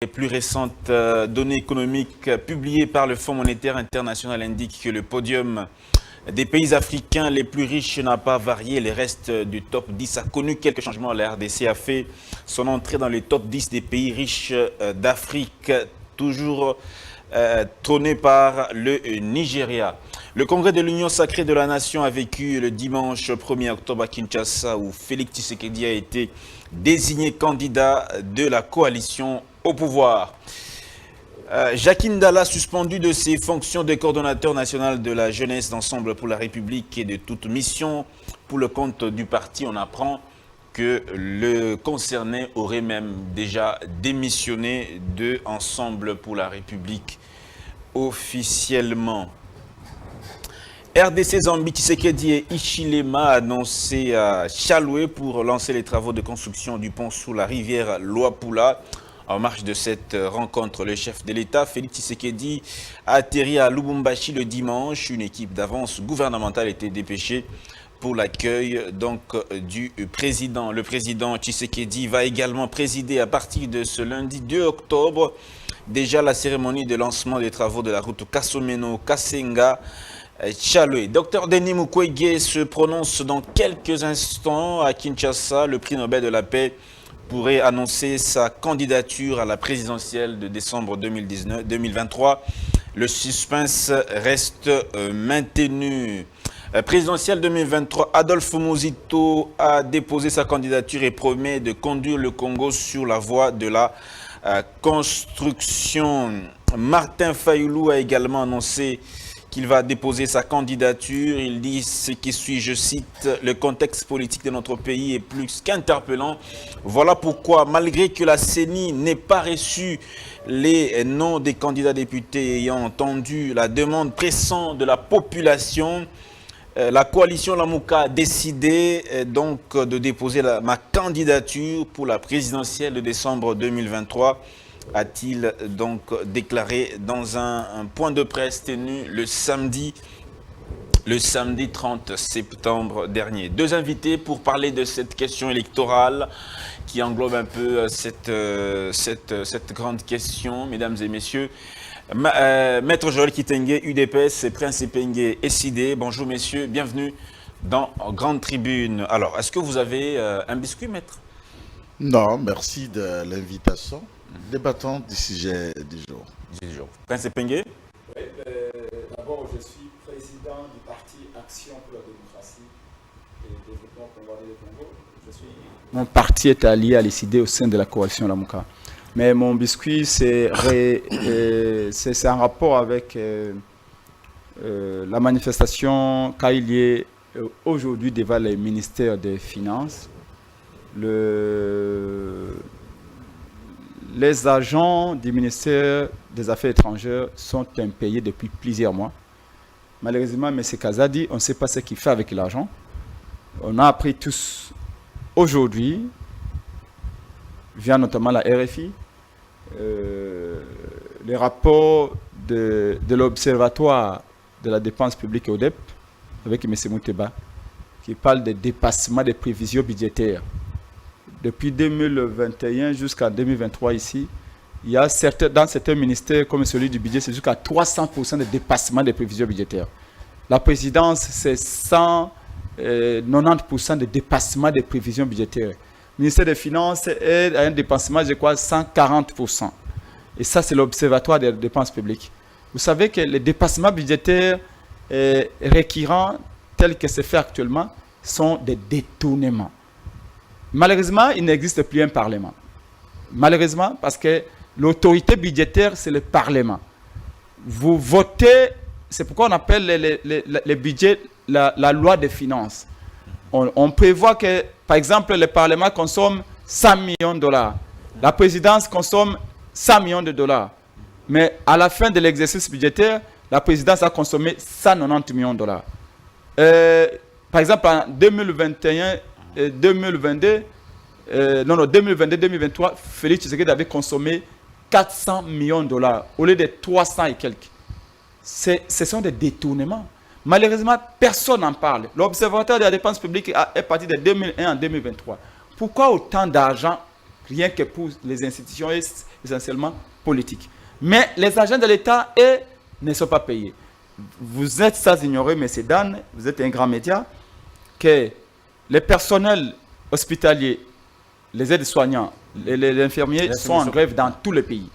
Les plus récentes données économiques publiées par le Fonds monétaire international indiquent que le podium des pays africains les plus riches n'a pas varié. Le reste du top 10 a connu quelques changements. La RDC a fait son entrée dans le top 10 des pays riches d'Afrique, toujours trôné par le Nigeria. Le congrès de l'Union sacrée de la nation a vécu le dimanche 1er octobre à Kinshasa, où Félix Tshisekedi a été désigné candidat de la coalition au pouvoir. Jacques Ndala, suspendu de ses fonctions de coordonnateur national de la jeunesse d'Ensemble pour la République et de toute mission pour le compte du parti, on apprend que le concerné aurait même déjà démissionné de Ensemble pour la République officiellement. RDC Zambie, Tshisekedi et Ichilema annoncé à Chaloué pour lancer les travaux de construction du pont sous la rivière Luapula. En marge de cette rencontre, le chef de l'État, Félix Tshisekedi, a atterri à Lubumbashi le dimanche. Une équipe d'avance gouvernementale était dépêchée pour l'accueil du président. Le président Tshisekedi va également présider à partir de ce lundi 2 octobre déjà la cérémonie de lancement des travaux de la route Kasomeno-Kasenga. Chaloué. Dr Denis Mukwege se prononce dans quelques instants à Kinshasa. Le prix Nobel de la paix pourrait annoncer sa candidature à la présidentielle de décembre 2023. Le suspense reste maintenu. Présidentielle 2023, Adolphe Muzito a déposé sa candidature et promet de conduire le Congo sur la voie de la construction. Martin Fayoulou a également annoncé qu'il va déposer sa candidature. Il dit ce qui suit, je cite, « Le contexte politique de notre pays est plus qu'interpellant. Voilà pourquoi, malgré que la CENI n'ait pas reçu les noms des candidats députés ayant entendu la demande pressante de la population, la coalition Lamuka a décidé donc de déposer ma candidature pour la présidentielle de décembre 2023. A-t-il donc déclaré dans un point de presse tenu le samedi 30 septembre dernier. Deux invités pour parler de cette question électorale qui englobe un peu cette grande question, mesdames et messieurs. Maître Joël Kitenge, UDPS, et Prince Epenge SID. Bonjour messieurs, bienvenue dans Grande Tribune. Alors, est-ce que vous avez un biscuit, maître? Non, merci de l'invitation. Débattons du sujet du jour. Prince Epenge? Oui, d'abord, je suis président du parti Action pour la démocratie et le développement congolais du Congo. Mon parti est allié à l'ICD au sein de la coalition Lamuka. Mais mon biscuit, c'est un rapport avec la manifestation qu'a eu lieu aujourd'hui devant le ministère des Finances. Les agents du ministère des Affaires étrangères sont impayés depuis plusieurs mois. Malheureusement, M. Kazadi, on ne sait pas ce qu'il fait avec l'argent. On a appris tous aujourd'hui, via notamment la RFI, les rapports de l'Observatoire de la dépense publique ODEP, avec M. Mouteba, qui parle de dépassement des prévisions budgétaires. Depuis 2021 jusqu'à 2023 ici, il y a dans certains ministères, comme celui du budget, c'est jusqu'à 300% de dépassement des prévisions budgétaires. La présidence, c'est 190% de dépassement des prévisions budgétaires. Le ministère des Finances est à un dépassement, je crois, 140%. Et ça, c'est l'Observatoire des dépenses publiques. Vous savez que les dépassements budgétaires récurrents, tels que c'est fait actuellement, sont des détournements. Malheureusement, il n'existe plus un Parlement. Malheureusement, parce que l'autorité budgétaire, c'est le Parlement. Vous votez, c'est pourquoi on appelle les budgets la loi des finances. On prévoit que, par exemple, le Parlement consomme 100 millions de dollars. La présidence consomme 100 millions de dollars. Mais à la fin de l'exercice budgétaire, la présidence a consommé 190 millions de dollars. Par exemple, en 2021, 2022-2023, Félix Tshisekedi avait consommé 400 millions de dollars au lieu de 300 et quelques. Ce sont des détournements. Malheureusement, personne n'en parle. L'Observatoire de la dépense publique est parti de 2001 à 2023. Pourquoi autant d'argent rien que pour les institutions essentiellement politiques. Mais les agents de l'État, eux, ne sont pas payés. Vous êtes sans ignorer, M. Dan, vous êtes un grand média, que les personnels hospitaliers, les aides-soignants, les infirmiers sont en grève dans tout le pays.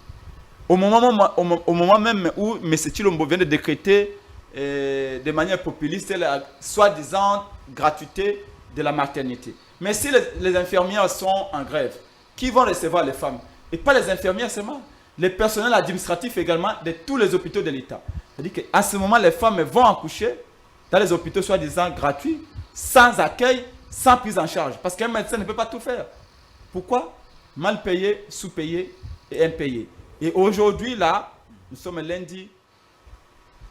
Au moment même où M. Chilombo vient de décréter de manière populiste la soi-disant gratuité de la maternité. Mais si les infirmières sont en grève, qui vont recevoir les femmes? Et pas les infirmières seulement, les personnels administratifs également de tous les hôpitaux de l'État. C'est-à-dire qu'à ce moment, les femmes vont accoucher dans les hôpitaux soi-disant gratuits, sans accueil, sans prise en charge. Parce qu'un médecin ne peut pas tout faire. Pourquoi? Mal payé, sous-payé et impayé. Et aujourd'hui, là, nous sommes lundi,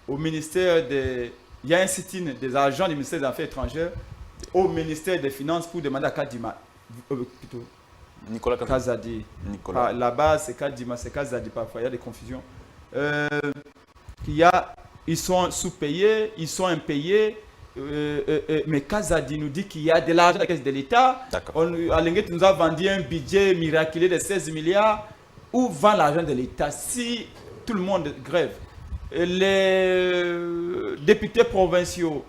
au ministère des... Il y a un sit-in des agents du ministère des Affaires étrangères au ministère des Finances pour demander à Kadima, plutôt, Nicolas Kazadi. Nicolas. Ah, là-bas, c'est Kadima, c'est Kazadi parfois, il y a des confusions. Ils sont sous-payés, ils sont impayés. Mais Kazadi nous dit qu'il y a de l'argent dans la caisse de l'État. Alenguet nous a vendu un budget miraculeux de 16 milliards. Où va l'argent de l'État si tout le monde grève? Les députés provinciaux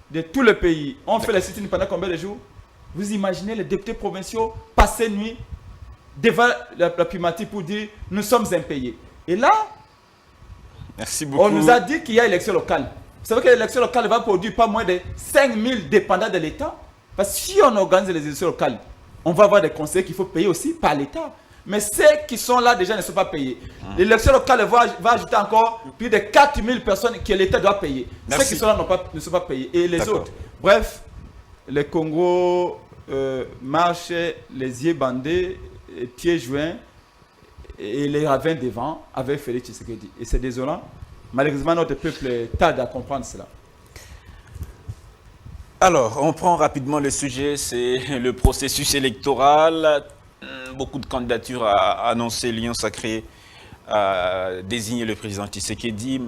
de tout le pays ont fait la sit-in pendant combien de jours? Vous imaginez les députés provinciaux passer nuit devant la primature pour dire nous sommes impayés. Et là, merci beaucoup. On nous a dit qu'il y a élection locale. Vous savez que l'élection locale va produire pas moins de 5000 dépendants de l'État. Parce que si on organise les élections locales, on va avoir des conseillers qu'il faut payer aussi par l'État. Mais ceux qui sont là déjà ne sont pas payés. L'élection locale va ajouter encore plus de 4000 personnes que l'État doit payer. Merci. Ceux qui sont là ne sont pas payés. Et les autres. Bref, le Congo marche les yeux bandés, pieds joints et les ravins devant avec Félix Tshisekedi. Et c'est désolant. Malheureusement, notre peuple tarde à comprendre cela. Alors, on prend rapidement le sujet, c'est le processus électoral. Beaucoup de candidatures à annoncer, l'Union sacrée a désigné le président Tshisekedi.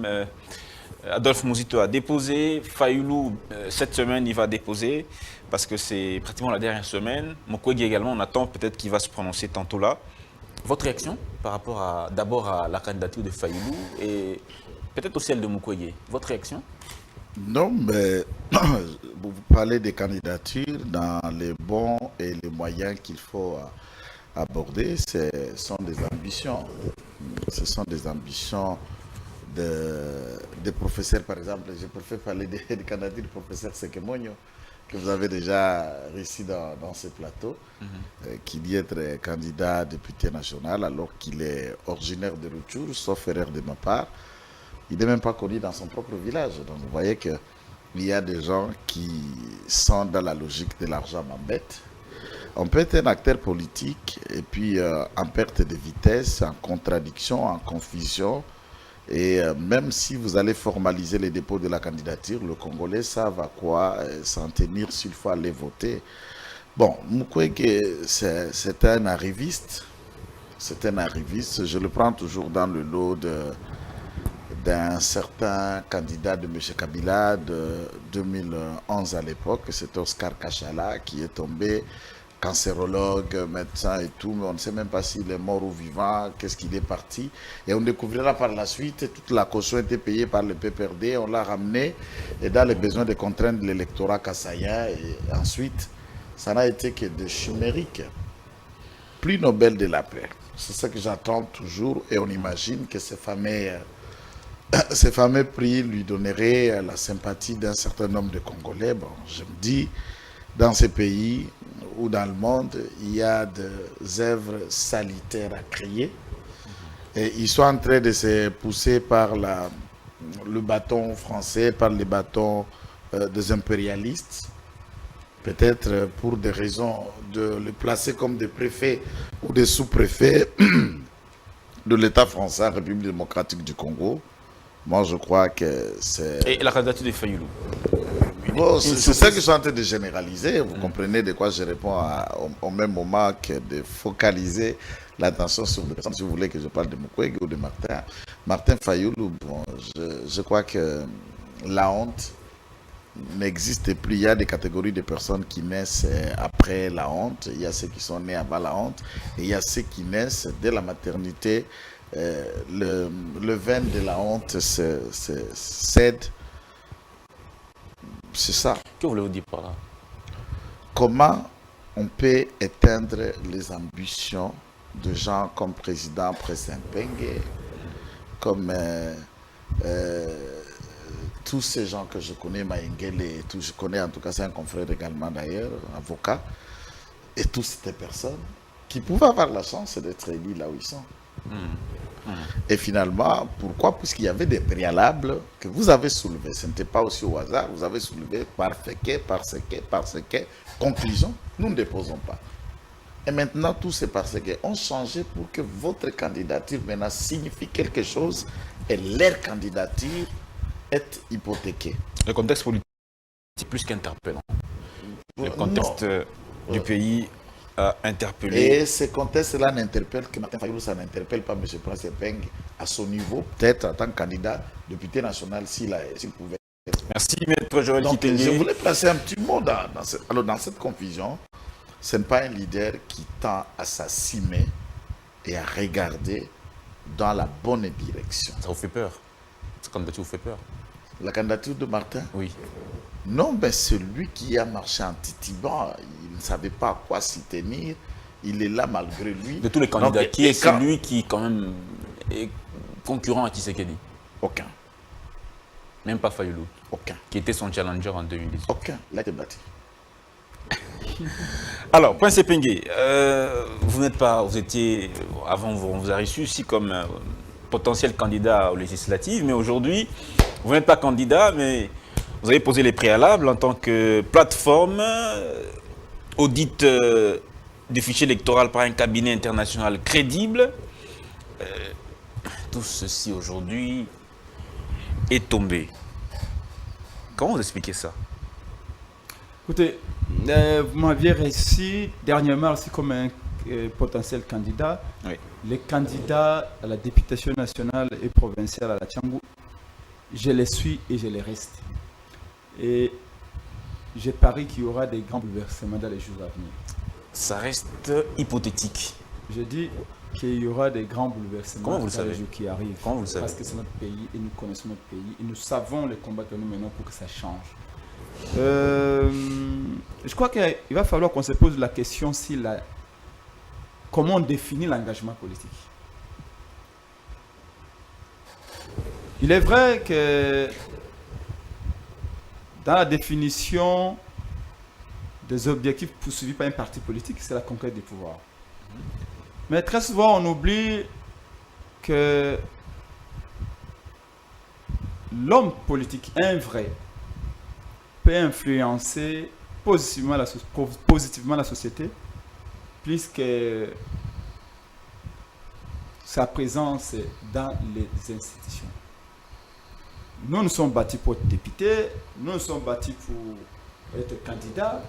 Adolphe Muzito a déposé. Fayoulou, cette semaine, il va déposer parce que c'est pratiquement la dernière semaine. Mukwege également, on attend peut-être qu'il va se prononcer tantôt là. Votre réaction par rapport d'abord à la candidature de Fayoulou et peut-être aussi celle de Mukwege. Votre réaction? Non, mais vous parlez des candidatures dans les bons et les moyens qu'il faut aborder. Ce sont des ambitions. Ce sont des ambitions des professeurs, par exemple. Je préfère parler des candidatures du professeur Sekemonyo, que vous avez déjà réussi dans ce plateau, qui dit être candidat député national alors qu'il est originaire de Rutshuru, sauf erreur de ma part. Il n'est même pas connu dans son propre village. Donc vous voyez qu'il y a des gens qui sont dans la logique de l'argent m'embête. On peut être un acteur politique et puis en perte de vitesse, en contradiction, en confusion. Et même si vous allez formaliser les dépôts de la candidature, le Congolais savent à quoi s'en tenir s'il faut aller voter. Bon, Mukwege, c'est un arriviste. C'est un arriviste. Je le prends toujours dans le lot d'un certain candidat de M. Kabila de 2011 à l'époque. C'est Oscar Kachala qui est tombé, cancérologue, médecin et tout, mais on ne sait même pas s'il est mort ou vivant, qu'est-ce qu'il est parti. Et on découvrira par la suite, toute la caution était payée par le PPRD, on l'a ramené et dans les besoins de contraindre l'électorat kassaïen. Et ensuite, ça n'a été que de chimérique. Prix Nobel de la paix. C'est ce que j'attends toujours et on imagine que ces fameux prix lui donneraient la sympathie d'un certain nombre de Congolais. Bon, je me dis, dans ces pays ou dans le monde, il y a des œuvres salutaires à créer. Et ils sont en train de se pousser par le bâton français, par les bâtons des impérialistes. Peut-être pour des raisons de le placer comme des préfets ou des sous-préfets de l'État français, République démocratique du Congo. Moi, je crois que c'est... Et la candidature de Fayoulou? Bon, c'est ça que je suis en train de généraliser. Vous comprenez de quoi je réponds au même moment que de focaliser l'attention sur des personnes. Si vous voulez que je parle de Mukwege ou de Martin Fayoulou, bon, je crois que la honte n'existe plus. Il y a des catégories de personnes qui naissent après la honte. Il y a ceux qui sont nés avant la honte. Et il y a ceux qui naissent dès la maternité. Le veine de la honte cède. C'est ça. Que voulez-vous dire par là? Comment on peut éteindre les ambitions de gens comme président Presse-Mpengue, comme tous ces gens que je connais, Maïngele et tout, je connais en tout cas, c'est un confrère également d'ailleurs, avocat, et toutes ces personnes qui pouvaient avoir la chance d'être élus là où ils sont. Et finalement, pourquoi? Puisqu'il y avait des préalables que vous avez soulevés. Ce n'était pas aussi au hasard, vous avez soulevé parce que, conclusion, nous ne déposons pas. Et maintenant, tous ces parce que ont changé pour que votre candidature maintenant signifie quelque chose et leur candidature est hypothéquée. Le contexte politique est plus qu'interpellant. Le contexte du pays a interpellé. Et ce contexte-là n'interpelle que Martin Fayulu, ça n'interpelle pas M. Prince-Mpengue à son niveau, peut-être en tant que candidat député national s'il pouvait. Merci, Maître Joël Kitenge. Je voulais placer un petit mot dans cette confusion. Ce n'est pas un leader qui tend à s'assumer et à regarder dans la bonne direction. Ça vous fait peur? Cette candidature vous fait peur? La candidature de Martin? Oui. Non, mais celui qui a marché en titubant, il ne savait pas à quoi s'y tenir. Il est là malgré lui. De tous les candidats, qui est celui qui quand même est concurrent à Tshisekedi? Aucun. Même pas Fayulu? Aucun. Qui était son challenger en 2018? Aucun. Il a été battu. Alors, Prince-Mpengue, vous n'êtes pas, vous étiez, avant on vous a reçu ici comme potentiel candidat aux législatives, mais aujourd'hui, vous n'êtes pas candidat, mais vous avez posé les préalables en tant que plateforme audit du fichier électoral par un cabinet international crédible. Tout ceci aujourd'hui est tombé. Comment vous expliquez ça? Écoutez, vous m'aviez reçu dernièrement aussi comme un potentiel candidat. Oui. Les candidats à la députation nationale et provinciale à la Tchangou, je les suis et je les reste. Et je parie qu'il y aura des grands bouleversements dans les jours à venir. Ça reste hypothétique. Je dis qu'il y aura des grands bouleversements dans les jours qui arrivent. Comment vous le savez? Parce que c'est notre pays et nous connaissons notre pays et nous savons les combats que nous menons pour que ça change. Je crois qu'il va falloir qu'on se pose la question comment on définit l'engagement politique. Il est vrai que dans la définition des objectifs poursuivis par un parti politique, c'est la conquête du pouvoir. Mais très souvent, on oublie que l'homme politique, un vrai, peut influencer positivement la société, puisque sa présence dans les institutions. Nous nous sommes bâtis pour être députés, nous nous sommes bâtis pour être candidats,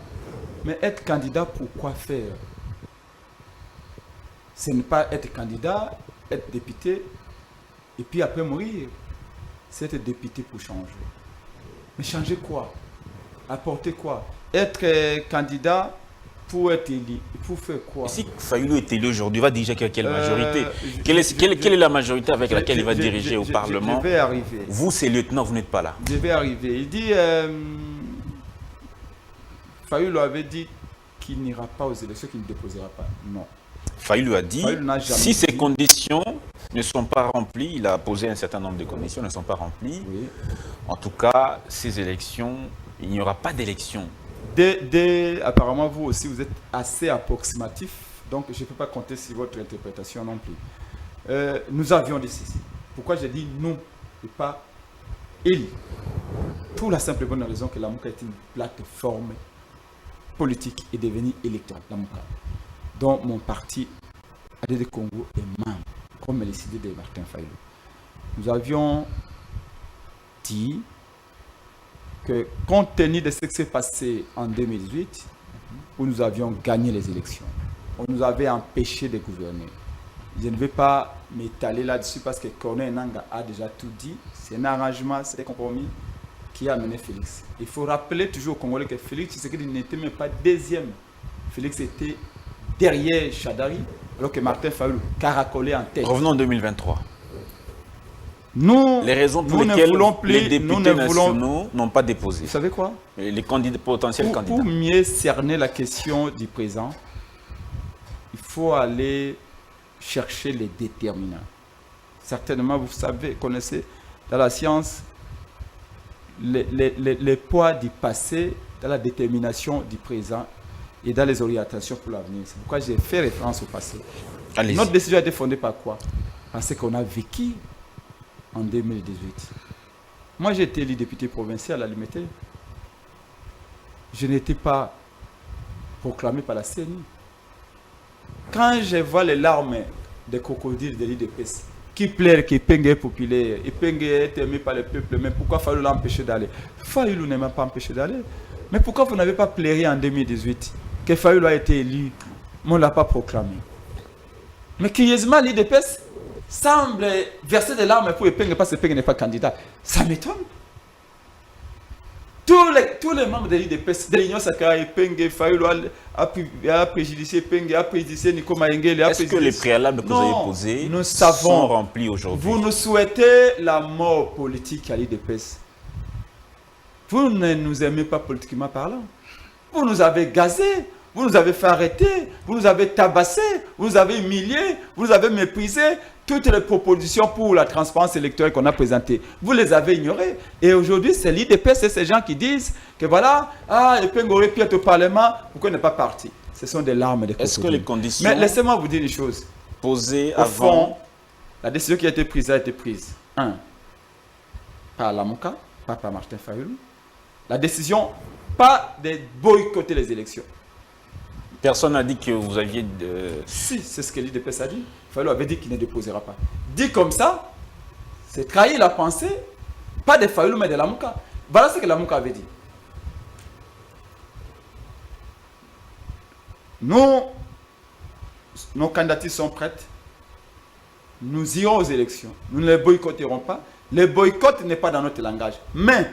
mais être candidat pour quoi faire? Ce n'est pas être candidat, être député, et puis après mourir. C'est être député pour changer. Mais changer quoi? Apporter quoi? Être candidat pour être élu, pour faire quoi? Et si Fayulu est élu aujourd'hui, il va diriger quelle majorité? Quelle est la majorité avec laquelle il va diriger au Parlement? Je vais arriver. Vous, c'est lieutenant, vous n'êtes pas là. Je vais arriver. Il dit, Fayulu avait dit qu'il n'ira pas aux élections, qu'il ne déposera pas. Non. Fayulu a dit, si ces conditions ne sont pas remplies, il a posé un certain nombre de conditions, ne sont pas remplies, Oui. en tout cas, ces élections, il n'y aura pas d'élections. Apparemment, vous aussi, vous êtes assez approximatif, donc je ne peux pas compter sur votre interprétation non plus. Nous avions dit ceci. Pourquoi j'ai dit non et pas élu? Pour la simple et bonne raison que la MOUCA est une plateforme politique et devenue électorale, la MOUCA, dont mon parti ADD Congo est membre, comme l'a décidé de Martin Fayulu. Nous avions dit que compte tenu de ce qui s'est passé en 2018, où nous avions gagné les élections, on nous avait empêché de gouverner. Je ne vais pas m'étaler là-dessus parce que Corneille Nangaa a déjà tout dit. C'est un arrangement, c'est un compromis. qui a amené Félix. Il faut rappeler toujours aux Congolais que Félix Tshisekedi n'était même pas deuxième. Félix était derrière Chadari, alors que Martin Fayulu caracolait en tête. Revenons en 2023. Nous, les raisons pour nous lesquelles ne voulons plus, les députés nationaux n'ont pas déposé. Vous savez quoi? Les potentiels candidats. Pour mieux cerner la question du présent, il faut aller chercher les déterminants. Certainement, vous savez, connaissez dans la science les poids du passé dans la détermination du présent et dans les orientations pour l'avenir. C'est pourquoi j'ai fait référence au passé. Allez-y. Notre décision a été fondée par quoi? Parce qu'on a vécu en 2018. Moi, j'ai été élu député provincial à Limité. Je n'étais pas proclamé par la CENI. Quand je vois les larmes des crocodiles de l'IDPS qui pleurent que Ipenge est populaire, Ipenge est aimé par le peuple, mais pourquoi Fayulu l'a empêché d'aller? Fayulu ne m'a pas empêché d'aller. Mais pourquoi vous n'avez pas pleuré en 2018 que Fayulu a été élu, mais on ne l'a pas proclamé? Mais curieusement, l'IDPS semble verser des larmes pour Ipenge parce que Ipenge n'est pas candidat. Ça m'étonne. Tous les membres de l'IDPS, de l'Union sacrée, Ipenge, Fayulu a préjudicié Ipenge, a préjudicié Nico Maengele. Est-ce que les préalables que vous avez posés sont remplis aujourd'hui? Vous nous souhaitez la mort politique à l'IDPS. Vous ne nous aimez pas politiquement parlant. Vous nous avez gazés, vous nous avez fait arrêter, vous nous avez tabassés, vous nous avez humiliés, vous nous avez méprisés. Toutes les propositions pour la transparence électorale qu'on a présentées, vous les avez ignorées. Et aujourd'hui, c'est l'IDPS, c'est ces gens qui disent que voilà, Ipenge aurait pu être au Parlement, pourquoi il n'est pas parti? Ce sont des larmes de crocodile. Est-ce que les conditions... Mais laissez-moi vous dire une chose. Posées Au avant... fond, la décision qui a été prise par Lamuka, pas par Martin Fayulu. La décision, pas de boycotter les élections. Personne n'a dit que vous aviez... Si, c'est ce que l'IDPS a dit. Fayulu avait dit qu'il ne déposera pas. Dit comme ça, c'est trahir la pensée, pas de Fayulu, mais de Lamuka. Voilà ce que Lamuka avait dit. Nos candidatures sont prêtes. Nous irons aux élections. Nous ne les boycotterons pas. Le boycott n'est pas dans notre langage. Mais,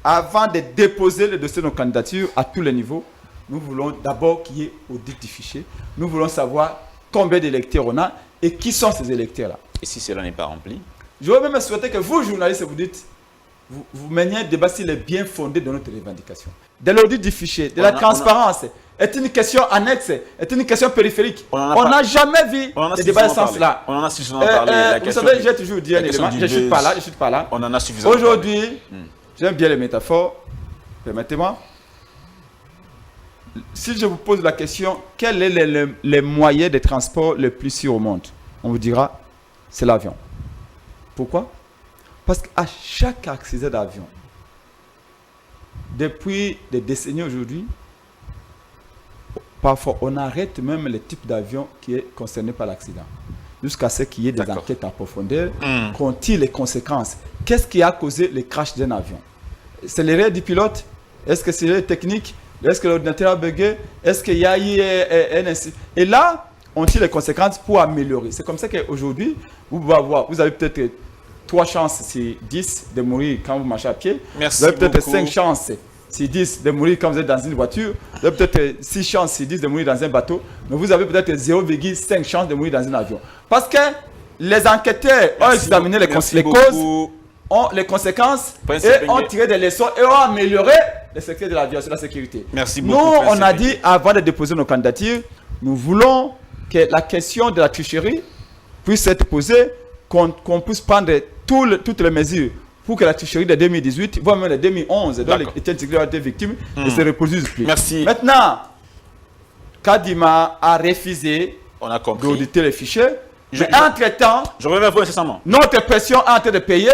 avant de déposer le dossier de nos candidatures à tous les niveaux, nous voulons d'abord qu'il y ait audit du fichier. Nous voulons savoir combien d'électeurs on a et qui sont ces électeurs-là. Et si cela n'est pas rempli? J'aurais même souhaité que vous, journalistes, vous dites, vous meniez un débat s'il est bien fondé de notre revendication. De l'audit du fichier, de la transparence, est une question annexe, est une question périphérique. On n'a jamais vu des débats de ce sens-là. On en a suffisamment parlé. Vous savez, j'ai toujours dit un élément, je ne suis pas là. On en a suffisamment parlé. Aujourd'hui, j'aime bien les métaphores, permettez-moi. Si je vous pose la question, quel est les moyens de transport le plus sûr au monde? On vous dira, c'est l'avion. Pourquoi? Parce qu'à chaque accident d'avion, depuis des décennies aujourd'hui, parfois on arrête même le type d'avion qui est concerné par l'accident. Jusqu'à ce qu'il y ait des enquêtes à profondeur, qu'on tire les conséquences. Qu'est-ce qui a causé le crash d'un avion? C'est l'erreur du pilote? Est-ce que c'est l'erreur technique? Est-ce que l'ordinateur a bugué? Est-ce qu'il y a eu un incident? Et là, on tire les conséquences pour améliorer. C'est comme ça qu'aujourd'hui, vous avez peut-être 3 chances sur 10 de mourir quand vous marchez à pied. Merci vous avez peut-être beaucoup. 5 chances sur 10 de mourir quand vous êtes dans une voiture. Vous avez peut-être 6 chances sur 10 de mourir dans un bateau. Mais vous avez peut-être 0,5 chances de mourir dans un avion. Parce que les enquêteurs ont examiné les causes, ont les conséquences et ont tiré des leçons et ont amélioré le secteur de l'aviation, la sécurité. Merci beaucoup. Nous, on a dit, avant de déposer nos candidatures, nous voulons que la question de la tricherie puisse être posée, qu'on puisse prendre toutes les mesures pour que la tricherie de 2018, voire même de 2011, dont les Étienne Tshisekedi ont été victimes, ne se reproduise plus. Merci. Maintenant, Kadima a refusé d'auditer les fichiers. Mais entre-temps, je reviens vers vous incessamment. Notre pression est en train de payer.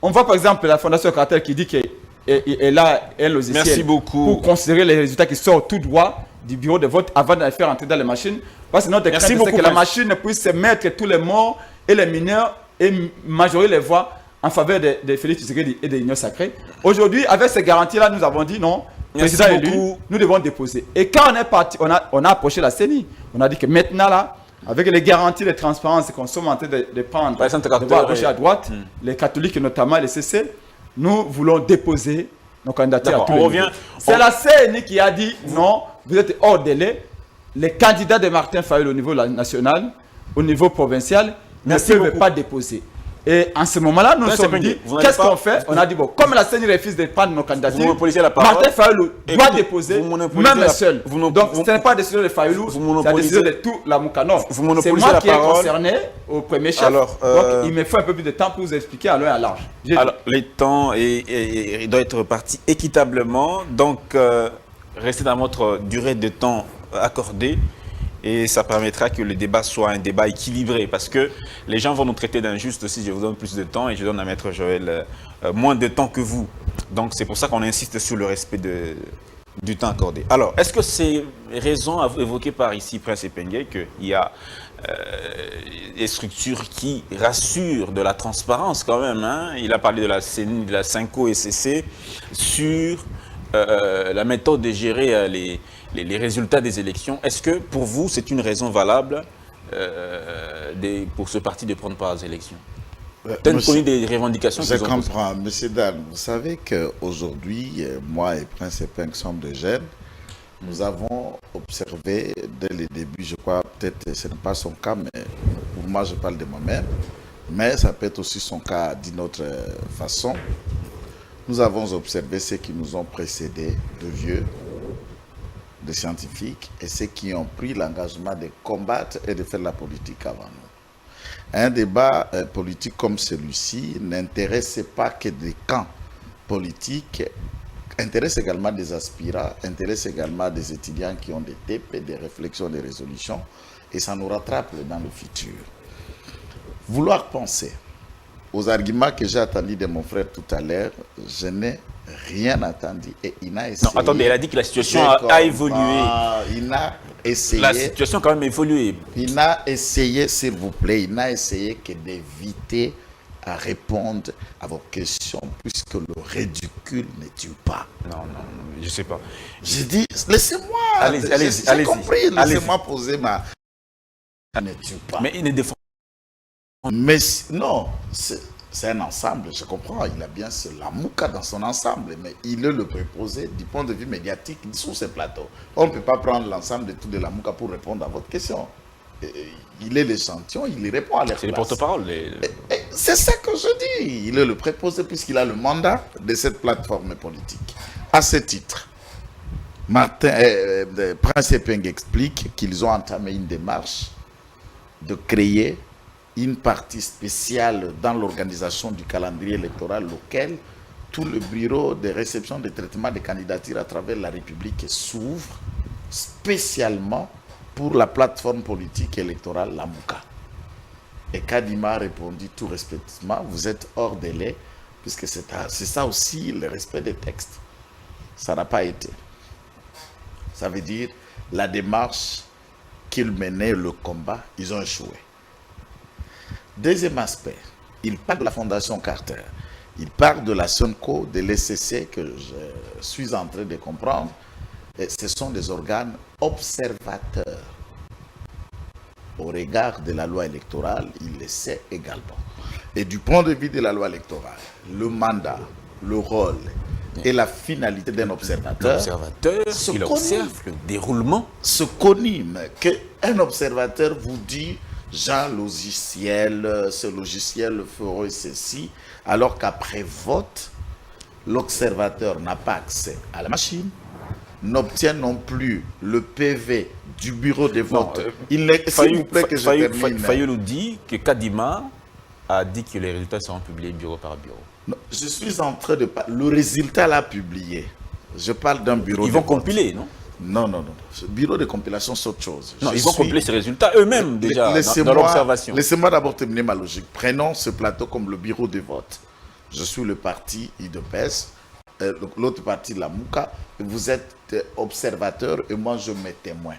On voit par exemple la Fondation Cartel qui dit qu'elle a un logiciel pour considérer les résultats qui sortent tout droit du bureau de vote avant de les faire entrer dans les machines. Parce que notre crainte, c'est que la machine puisse mettre tous les morts et les mineurs et majorer les voix en faveur de Félix Tshisekedi et de l'Union sacrée. Aujourd'hui, avec ces garanties-là, nous avons dit non, président élu, nous devons déposer. Et quand on est parti, on a approché la CENI. On a dit que maintenant là, avec les garanties de transparence qu'on sommes en train de prendre, de voir à gauche et à droite, les catholiques notamment, les CC, nous voulons déposer nos candidatures à D'accord, tous on les revient- niveaux. C'est la CENI qui a dit non, vous êtes hors délai. Les candidats de Martin Fayulu au niveau national, au niveau provincial, Merci ne peuvent beaucoup. pas déposer. Et en ce moment-là, nous nous Prince sommes Epenge, dit, vous n'allez qu'est-ce pas- qu'on fait? On a dit, bon, comme la CENI refuse de prendre nos Vous candidatures, monopolisez la parole. Martin Fayulu doit Écoutez, déposer, vous monopolisez même la- seul. vous Donc, vous- ce n'est pas la décision de Fayulu, vous c'est la monopolisez- décision de tout la Moukano. vous C'est monopolisez moi la qui est parole. concerné au premier chef. Alors, Donc, il me faut un peu plus de temps pour vous expliquer à long et à large. J'ai dit, Alors, les temps il doit être réparti équitablement. Donc, restez dans votre durée de temps accordée. Et ça permettra que le débat soit un débat équilibré. Parce que les gens vont nous traiter d'injustes si je vous donne plus de temps et je donne à Maître Joël moins de temps que vous. Donc, c'est pour ça qu'on insiste sur le respect du temps accordé. Alors, est-ce que ces raisons évoquées par ici Prince Epenge, qu'il y a des structures qui rassurent de la transparence quand même, hein? Il a parlé de la CENI, de la Cinco et CC sur la méthode de gérer les résultats des élections. Est-ce que pour vous, c'est une raison valable pour ce parti de prendre part aux élections? Peut-être connu des revendications Je qu'ils ont posées. comprends. Monsieur Dan, vous savez qu'aujourd'hui, moi et Prince Epeng sommes de jeunes. Nous avons observé dès le début, je crois, peut-être ce n'est pas son cas, mais pour moi, je parle de moi-même. Mais ça peut être aussi son cas d'une autre façon. Nous avons observé ceux qui nous ont précédés, de vieux, de scientifiques, et ceux qui ont pris l'engagement de combattre et de faire la politique avant nous. Un débat politique comme celui-ci n'intéresse pas que des camps politiques, intéresse également des aspirants, intéresse également des étudiants qui ont des TP, des réflexions, des résolutions, et ça nous rattrape dans le futur. Vouloir penser aux arguments que j'ai attendus de mon frère tout à l'heure, je n'ai rien attendu et il n'a essayé. Non, attendez, elle a dit que la situation Je a évolué. comprends. Il n'a essayé. La situation a quand même évolué. Il n'a essayé, s'il vous plaît, il n'a essayé que d'éviter à répondre à vos questions puisque le ridicule ne tue pas. Non, je ne sais pas. J'ai dit, laissez-moi. Allez-y, J'ai allez-y. compris, Allez-y. laissez-moi poser ma... Ne tue pas. Mais il ne défend Mais non, c'est un ensemble, je comprends. Il a bien la Mouka dans son ensemble, mais il est le préposé du point de vue médiatique sur ce plateau. On ne peut pas prendre l'ensemble de tout de la Mouka pour répondre à votre question. Il est l'échantillon, il y répond à l'air. C'est les porte-parole. C'est ça que je dis. Il est le préposé puisqu'il a le mandat de cette plateforme politique. À ce titre, Prince Epeng explique qu'ils ont entamé une démarche de créer une partie spéciale dans l'organisation du calendrier électoral local, tout le bureau de réception de traitement des candidatures à travers la République s'ouvre spécialement pour la plateforme politique électorale, la Mouka. Et Kadima a répondu tout respectivement, vous êtes hors délai, puisque c'est ça aussi le respect des textes. Ça n'a pas été. Ça veut dire la démarche qu'ils menaient, le combat, ils ont échoué. Deuxième aspect, il parle de la Fondation Carter, il parle de la SONCO, de l'ECC que je suis en train de comprendre. Et ce sont des organes observateurs. Au regard de la loi électorale, il le sait également. Et du point de vue de la loi électorale, le mandat, le rôle et la finalité d'un observateur, il observe le déroulement. Ce conime qu'un observateur vous dit Jean logiciel, ce logiciel ferait ceci, alors qu'après vote, l'observateur n'a pas accès à la machine, n'obtient non plus le PV du bureau de vote. S'il vous plaît que je termine. Fayulu dit que Kadima a dit que les résultats seront publiés bureau par bureau. Non, je suis en train de parler. Le résultat l'a publié. Je parle d'un bureau. Ils vont compiler, non? Non. Ce bureau de compilation, c'est autre chose. Non, ils vont compiler ces résultats eux-mêmes déjà dans l'observation. Laissez-moi d'abord terminer ma logique. Prenons ce plateau comme le bureau de vote. Je suis le parti IDPS, l'autre parti la Mouka. Vous êtes observateur et moi je mets témoin.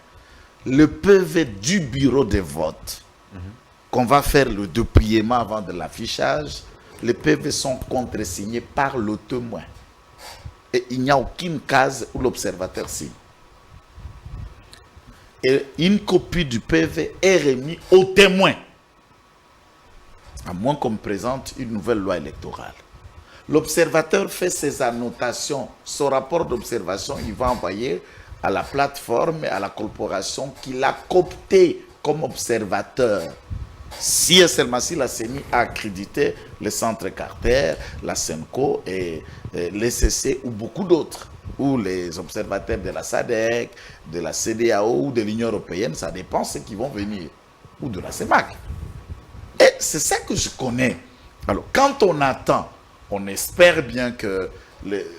Le PV du bureau de vote, qu'on va faire le dépouillement avant de l'affichage, les PV sont contresignés par le témoin. Et il n'y a aucune case où l'observateur signe. Et une copie du PV est remise au témoin, à moins qu'on présente une nouvelle loi électorale. L'observateur fait ses annotations, son rapport d'observation, il va envoyer à la plateforme et à la corporation qu'il a coopté comme observateur. Si et seulement si la CENI a accrédité le Centre Carter, la SENCO et l'ECC ou beaucoup d'autres, ou les observateurs de la SADC, de la CEDEAO ou de l'Union européenne, ça dépend de ceux qui vont venir, ou de la CEMAC. Et c'est ça que je connais. Alors, quand on attend, on espère bien que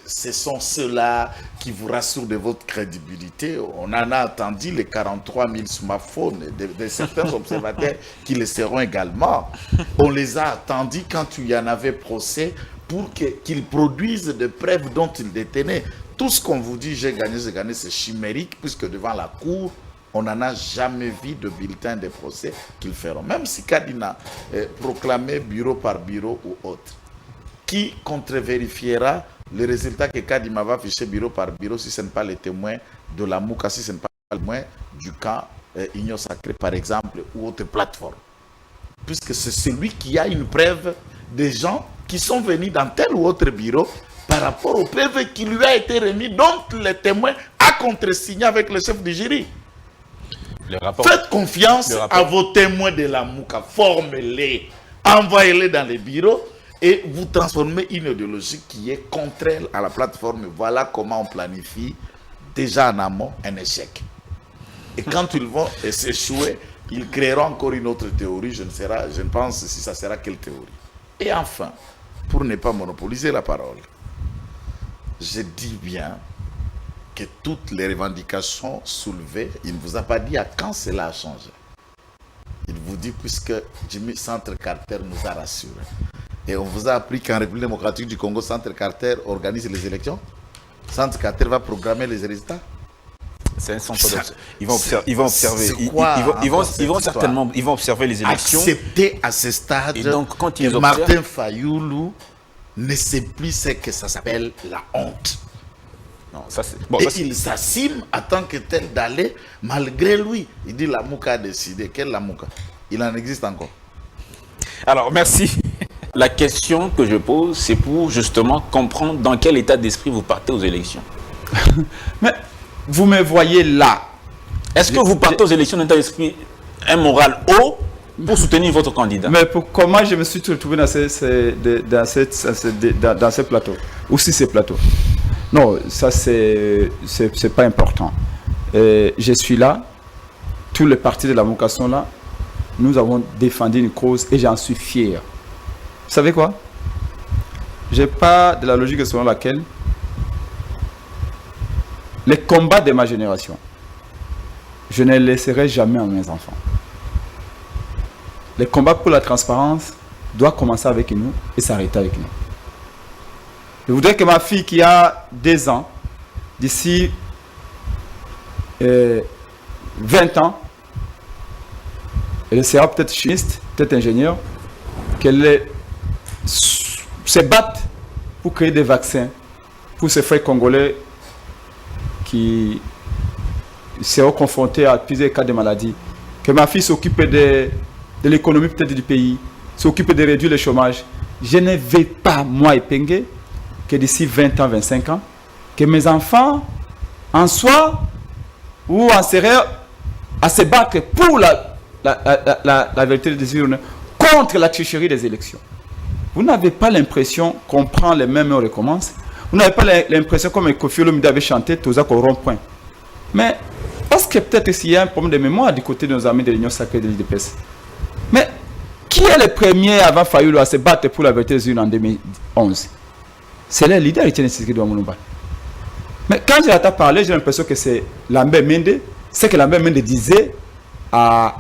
ce sont ceux-là qui vous rassurent de votre crédibilité. On en a attendu les 43 000 smartphones de certains observateurs qui le seront également. On les a attendus quand il y en avait procès pour qu'ils produisent des preuves dont ils détenaient. Tout ce qu'on vous dit, j'ai gagné, c'est chimérique, puisque devant la cour, on n'en a jamais vu de bulletin de procès qu'ils feront. Même si Kadina proclamé bureau par bureau ou autre, qui contre-vérifiera le résultat que Kadima va afficher bureau par bureau si ce n'est pas les témoins de la MOUCA, si ce n'est pas les témoins du camp Union Sacrée, par exemple, ou autre plateforme. Puisque c'est celui qui a une preuve des gens qui sont venus dans tel ou autre bureau par rapport aux preuves qui lui a été remis, dont le témoin a contre-signé avec le chef du jury. Faites confiance à vos témoins de la MOUCA, formez-les, envoyez-les dans les bureaux et vous transformez une idéologie qui est contraire à la plateforme. Voilà comment on planifie déjà en amont un échec. Et quand ils vont s'échouer, ils créeront encore une autre théorie. Je ne pense si ça sera quelle théorie. Et enfin, pour ne pas monopoliser la parole, je dis bien que toutes les revendications soulevées, il ne vous a pas dit à quand cela a changé. Il vous dit puisque Jimmy Centre Carter nous a rassurés. Et on vous a appris qu'en République démocratique du Congo, Centre Carter organise les élections. Centre Carter va programmer les résultats. C'est un centre d'observation. Ils vont observer. Ils vont observer les élections. Accepter à ce stade et donc, quand ils que Martin Fayoulou ne sait plus ce que ça s'appelle la honte. Non, ça c'est... il s'assume en tant que tel d'aller malgré lui. Il dit la MOUCA a décidé. Quelle la MOUCA? Il en existe encore. Alors, merci. La question que je pose, c'est pour justement comprendre dans quel état d'esprit vous partez aux élections. Mais vous me voyez là. Est-ce que vous partez aux élections d'un état d'esprit, un moral haut pour soutenir votre candidat? Mais comment je me suis retrouvé dans ce plateau? Ou si ces plateaux? Non, ça c'est pas important. Je suis là. Tous les partis de la MOUCA sont là. Nous avons défendu une cause et j'en suis fier. Vous savez quoi? Je n'ai pas de la logique selon laquelle les combats de ma génération, je ne les laisserai jamais à mes enfants. Les combats pour la transparence doivent commencer avec nous et s'arrêter avec nous. Je voudrais que ma fille qui a 2 ans, d'ici 20 ans, elle sera peut-être chimiste, peut-être ingénieure, qu'elle se batte pour créer des vaccins pour ces frères congolais qui seront confrontés à plusieurs cas de maladies. Que ma fille s'occupe de l'économie peut-être du pays, s'occupe de réduire le chômage. Je ne vais pas, moi, épenger que d'ici 20 ans, 25 ans, que mes enfants en soient ou en seraient à se battre pour la vérité des urnes, contre la tricherie des élections. Vous n'avez pas l'impression qu'on prend les mêmes et on recommence. Vous n'avez pas l'impression comme Kofi Olomide avait chanté Tozak au rond-point. Mais parce que peut-être s'il y a un problème de mémoire du côté de nos amis de l'Union Sacrée de l'UDPS. Mais qui est le premier avant Fayoulou à se battre pour la vérité des urnes en 2011? C'est le leader Etienne Tshisekedi Mulumba. Mais quand j'entends parler, j'ai l'impression que c'est Lambert Mende. C'est que Lambert Mende disait à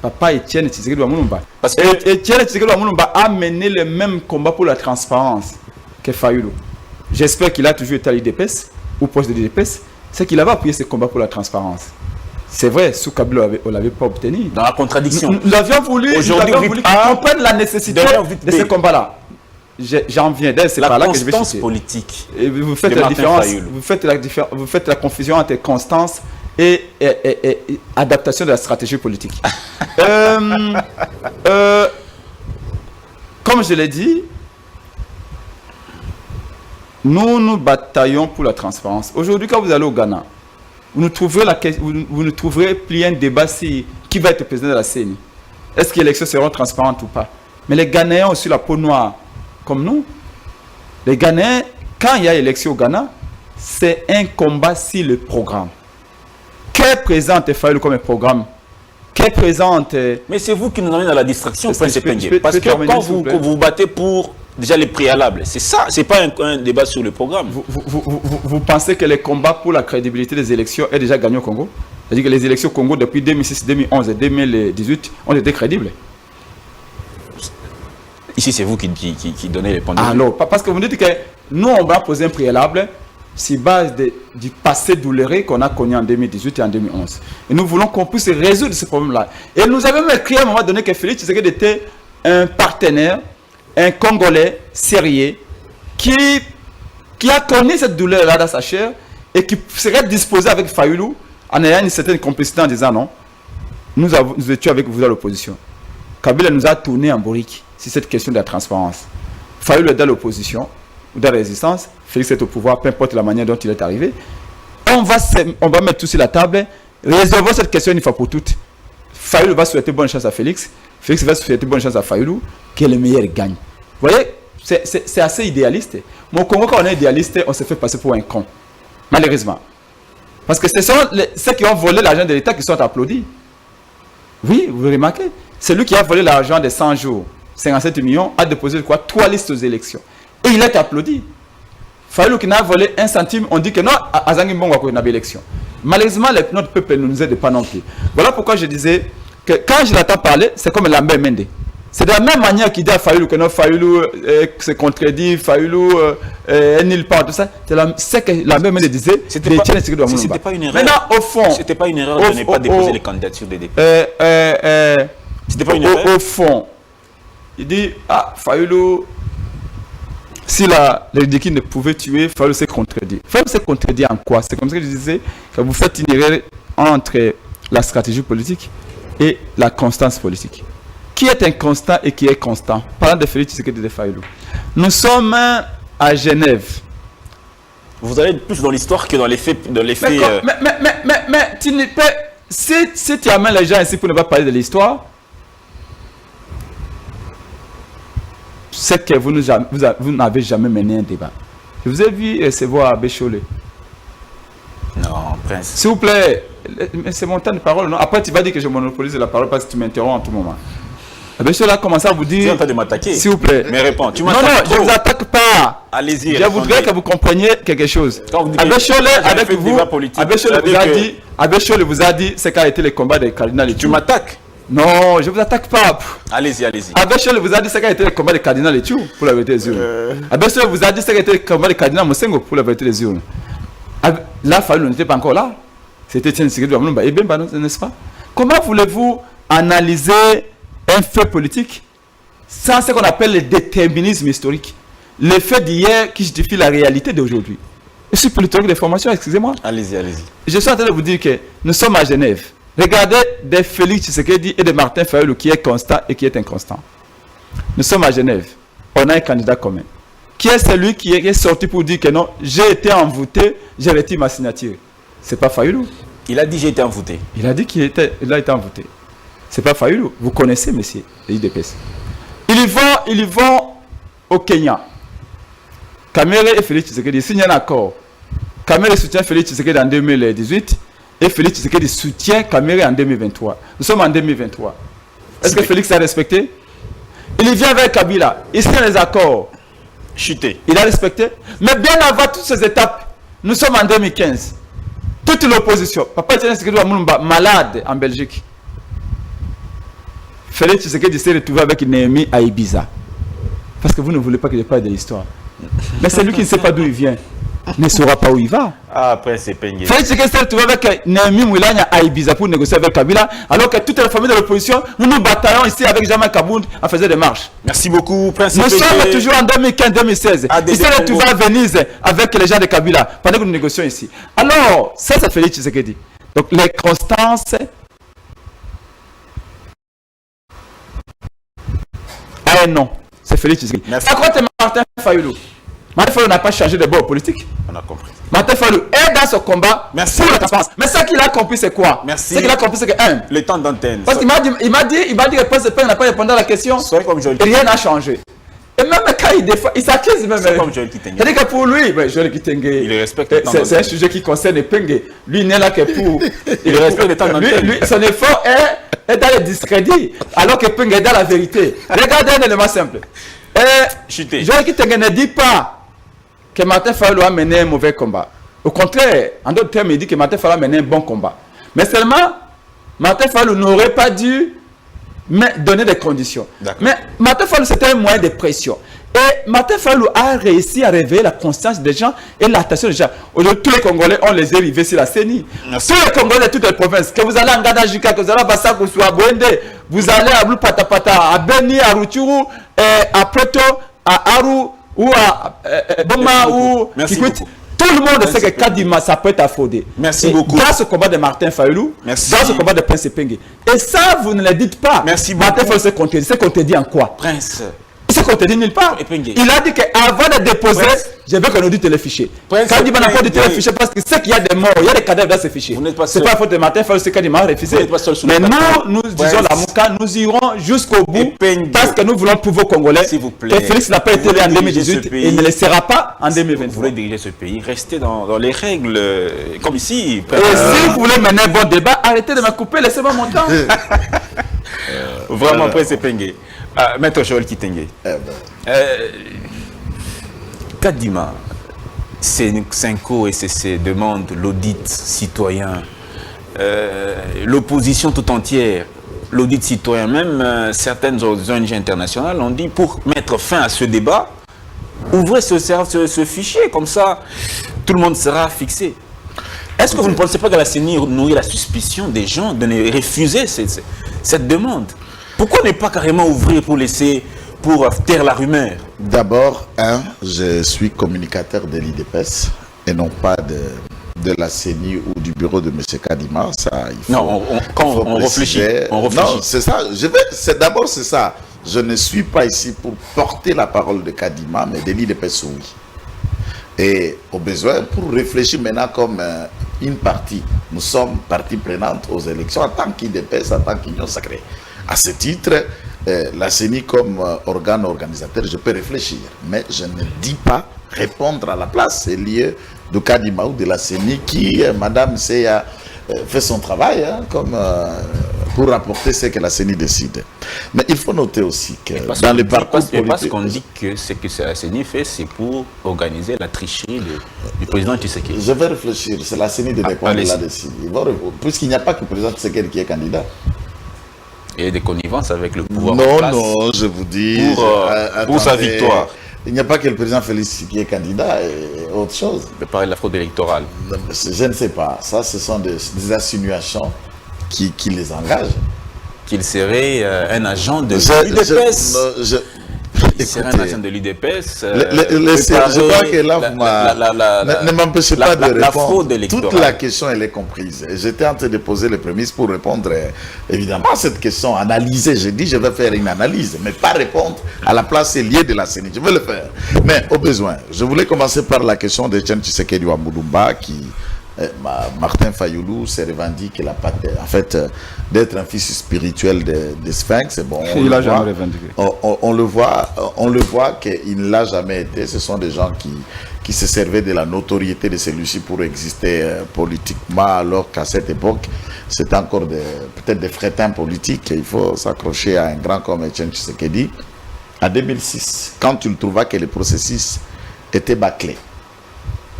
Papa Etienne Tshisekedi Mulumba. Parce que Etienne Tshisekedi Mulumba a mené le même combat pour la transparence que Fayoulou. J'espère qu'il a toujours été à l'UDPS ou proche de l'UDPS. C'est qu'il avait appuyé ce combat pour la transparence. C'est vrai, sous Kabila, on ne l'avait pas obtenu. Dans la contradiction. Nous avions voulu comprendre la nécessité de ce combat-là. J'en viens, c'est par là que je vais citer. Politique. Et vous faites la différence, vous faites la confusion entre constance et adaptation de la stratégie politique. Comme je l'ai dit, nous bataillons pour la transparence. Aujourd'hui, quand vous allez au Ghana, vous ne trouverez plus un débat sur qui va être président de la CENI. Est-ce que les élections seront transparentes ou pas? Mais les Ghanéens ont aussi la peau noire, comme nous. Les Ghanéens, quand il y a élection au Ghana, c'est un combat sur le programme. Qu'est présente Fayulu comme un programme? Qu'est présente... Mais c'est vous qui nous emmenez dans la distraction, Prince Epengue. Parce que terminer, quand vous battez pour déjà les préalables, c'est ça, c'est pas un débat sur le programme. Vous pensez que les combats pour la crédibilité des élections est déjà gagné au Congo? C'est-à-dire que les élections au Congo depuis 2006, 2011 et 2018 ont été crédibles? Ici, c'est vous qui donnez les points de vue. Alors, parce que vous dites que nous, on va poser un préalable sur base du passé douloureux qu'on a connu en 2018 et en 2011. Et nous voulons qu'on puisse résoudre ce problème-là. Et nous avons écrit à un moment donné que Félix Tshisekedi était un partenaire, un Congolais sérieux, qui a connu cette douleur-là dans sa chair et qui serait disposé avec Fayulu en ayant une certaine complicité en disant non, nous étions avec vous à l'opposition. Kabila nous a tourné en bourrique sur cette question de la transparence. Fayulu est dans l'opposition ou dans la résistance, Félix est au pouvoir, peu importe la manière dont il est arrivé. On va mettre tout sur la table, résolvons cette question une fois pour toutes. Fayulu va souhaiter bonne chance à Félix, Félix va souhaiter bonne chance à Fayulu, que le meilleur gagne. Vous voyez, c'est assez idéaliste. Mais au Congo, quand on est idéaliste, on se fait passer pour un con. Malheureusement. Parce que ce sont ceux qui ont volé l'argent de l'État qui sont applaudis. Oui, vous remarquez. Celui qui a volé l'argent de 100 jours, 57 millions, a déposé quoi? 3 listes aux élections. Et il est applaudi. Fayulu qui n'a volé 1 centime, on dit que non, Azangi Mbongo a une élection. Malheureusement, notre peuple ne nous aide pas non plus. Voilà pourquoi je disais que quand je l'entends parler, c'est comme Lambert Mende. C'est de la même manière qu'il dit à Fayulu que non, Fayulu se contredit, Fayulu nul part, tout ça. C'est que Lambert Mende disait. C'était pas une erreur. Maintenant, au fond. C'était pas une erreur de ne pas déposer les candidatures des députés. C'était pas une erreur. Au fond, il dit Fayulu. Si l'édit ne pouvait tuer, Fayulu s'est contredit. Fayulu s'est contredit en quoi? C'est comme ça que je disais que vous faites une erreur entre la stratégie politique et la constance politique. Qui est inconstant et qui est constant? Parlant de Félix Tshisekedi de Fayulu. Nous sommes à Genève. Vous allez plus dans l'histoire que dans les faits. Mais tu ne peux, si tu amènes les gens ici pour ne pas parler de l'histoire, c'est que vous n'avez jamais mené un débat. Je vous ai vu recevoir Abbé Cholé. Non, Prince. S'il vous plaît, c'est mon temps de parole. Non? Après, tu vas dire que je monopolise la parole parce que tu m'interromps en tout moment. Abbé Cholé a commencé à vous dire. Tu es en train de m'attaquer. S'il vous plaît. Mais réponds. Non, je ne vous attaque pas. Allez-y. Je voudrais que vous compreniez quelque chose. Abbé Cholé, avec vous, Abbé Cholé vous a dit ce qu'a été le combat des cardinals. Tu m'attaques? Non, je ne vous attaque pas. Allez-y. Abbé Cholé vous a dit ce qu'a été le combat des cardinals et tout pour la vérité des urnes. Abbé Cholé vous a dit ce qu'a été le combat des cardinals Mosengo pour la vérité des urnes. Là, Fayulu n'était pas encore là. C'était Tshisekedi de Wamulumba. Et bien, n'est-ce pas? Comment voulez-vous analyser un fait politique sans ce qu'on appelle le déterminisme historique? Le fait d'hier qui justifie la réalité d'aujourd'hui. Je suis politologue de formation, excusez-moi. Allez-y. Je suis en train de vous dire que nous sommes à Genève. Regardez de Félix Tshisekedi et de Martin Fayulu qui est constant et qui est inconstant. Nous sommes à Genève. On a un candidat commun. Qui est celui qui est sorti pour dire que non, j'ai été envoûté, j'ai retiré ma signature? C'est pas Fayulu. Il a dit j'ai été envoûté. Il a dit qu'il a été envoûté. C'est pas Fayulu. Vous connaissez, monsieur, les IDPS. Ils vont au Kenya. Kamere et Félix Tshisekedi signent un accord. Kamere soutient Félix Tshisekedi en 2018 et Félix Tshisekedi soutient Kamere en 2023. Nous sommes en 2023. Est-ce que Félix a respecté? Il vient avec Kabila. Il signe les accords. Chuté. Il a respecté. Mais bien avant toutes ces étapes, nous sommes en 2015. Toute l'opposition. Papa Tshisekedi Wamulumba, malade en Belgique. Félix Tshisekedi s'est retrouvé avec Néhémie à Ibiza. Parce que vous ne voulez pas que je parle de l'histoire. Mais celui qui ne sait pas d'où il vient ne saura pas où il va. Après, c'est Pengue. Félix Tshisekedi s'est retrouvé avec Néhémie Moulania à Ibiza pour négocier avec Kabila, alors que toute la famille de l'opposition, nous nous bataillons ici avec Jean-Marc Kabound en faisant des marches. Merci beaucoup, Prince. Nous sommes toujours en 2015-2016. Il s'est retrouvé à Venise avec les gens de Kabila pendant que nous négocions ici. Alors, ça, c'est Félix Tshisekedi. Donc, les constances. Ah non, c'est Félix Tshisekedi. Par contre, Martin Fayulu. Martin Fayulu n'a pas changé de bord politique. On a compris. Martin Fayulu est dans ce combat Merci. pour la transparence. Mais ce qu'il a compris, c'est quoi? Merci. Ce qu'il a compris, c'est que, Le temps d'antenne. parce qu'il m'a dit que Prince Epenge n'a pas répondu à la question. Soyez comme Joël. Rien n'a changé. Et même quand il défend, il s'accuse même. C'est comme Joël Kitenge. C'est-à-dire que pour lui, Joël Kitenge, Il respecte le temps c'est un sujet qui concerne Epenge. Lui, il n'est là que pour. Il respecte le temps d'antenne. Lui, son effort est dans le discrédit, alors que Epenge est dans la vérité. Regardez un élément simple. Chuté. Joël Kitenge ne dit pas que Martin Fayulu a mené un mauvais combat. Au contraire, en d'autres termes, il dit que Martin Fayulu a mené un bon combat. Mais seulement, Martin Fayulu n'aurait pas dû donner des conditions. Mais Martin Fayulu, c'était un moyen de pression. Et Martin Fayulu a réussi à réveiller la conscience des gens et l'attention des gens. Aujourd'hui, tous les Congolais ont les yeux rivés sur la CENI. Tous les Congolais de toutes les provinces, que vous allez en Gadajika, que vous allez à Bassakousou, à Bouende, vous allez à Blue Patapata, à Beni, à Rutshuru, à Preto, à Aru, ou à Boma, ou Kikwit. Tout le monde sait que Kadima, ça peut être affordé. Merci beaucoup. Dans ce combat de Martin Fayulu, dans ce combat de Prince Epenge. Et ça, vous ne le dites pas. Merci beaucoup. Martin Fayulu s'est contredit. C'est contredit en quoi? Prince. Il s'est contredit nulle part. Il a dit qu'avant de déposer, je veux qu'on audite les fichiers. Kadima n'a pas audité les fichiers parce que c'est qu'il y a des morts, il y a des cadavres dans ces fichiers. C'est pas la faute de Martin Fayulu, c'est Kadima a refusé. Mais nous disons la Mouka, nous irons jusqu'au bout parce que nous voulons prouver aux Congolais que Félix n'a pas été élu en 2018 et il ne le sera pas en 2023. Vous voulez diriger ce pays, restez dans les règles, comme ici. Et si vous voulez mener un bon débat, arrêtez de me couper, laissez-moi mon temps. Vraiment, Prince Epenge. Maître Joël Kitenge. Kadima, Senko et CC demandent l'audit citoyen. L'opposition tout entière, l'audit citoyen, même certaines ONG internationales ont dit pour mettre fin à ce débat, ouvrez ce fichier, comme ça tout le monde sera fixé. Est-ce que vous ne pensez pas que la CENI nourrit la suspicion des gens de ne refuser cette demande? Pourquoi ne pas carrément ouvrir pour taire la rumeur? D'abord, je suis communicateur de l'IDPS et non pas de la CENI ou du bureau de M. Kadima. Ça, on réfléchit. Non, c'est ça. D'abord, c'est ça. Je ne suis pas ici pour porter la parole de Kadima, mais de l'IDPS, oui. Et au besoin, pour réfléchir maintenant comme une partie. Nous sommes partie prenante aux élections en tant qu'IDPS, en tant qu'union sacrée. À ce titre, la CENI comme organe organisateur, je peux réfléchir, mais je ne dis pas répondre à la place. C'est lieu de Kadima ou de la CENI qui, Madame Seya, fait son travail pour rapporter ce que la CENI décide. Mais il faut noter aussi que dans les parcours politiques... Parce qu'on dit que ce que la CENI fait, c'est pour organiser la tricherie du président Tshisekedi. Je vais réfléchir, c'est la CENI de répondre là-dessus. Puisqu'il n'y a pas que le président Tshisekedi qui est candidat. Il y a des connivences avec le pouvoir. Non, je vous dis... Pour sa victoire. Il n'y a pas que le président Félix qui est candidat et autre chose. De parler de la fraude électorale. Je ne sais pas. Ça, ce sont des insinuations qui les engagent. Qu'il serait un agent de l'UDPS. Il serait un agent de l'UDPS. Je crois que là, ne m'empêchez pas de répondre. Toute la question, elle est comprise. J'étais en train de poser les prémices pour répondre, évidemment, à cette question, analyser. J'ai dit, je vais faire une analyse, mais pas répondre à la place liée de la CENI. Je vais le faire. Mais au besoin, je voulais commencer par la question de Etienne Tshisekedi Wamulumba, qui... Martin Fayulu se revendique en fait d'être un fils spirituel de Sphinx. Bon, il l'a jamais revendiqué. On le voit qu'il ne l'a jamais été. Ce sont des gens qui se servaient de la notoriété de celui-ci pour exister politiquement, alors qu'à cette époque, c'était encore peut-être des frétins politiques. Il faut s'accrocher à un grand comme Etienne Tshisekedi. En 2006, quand il trouva que le processus était bâclé,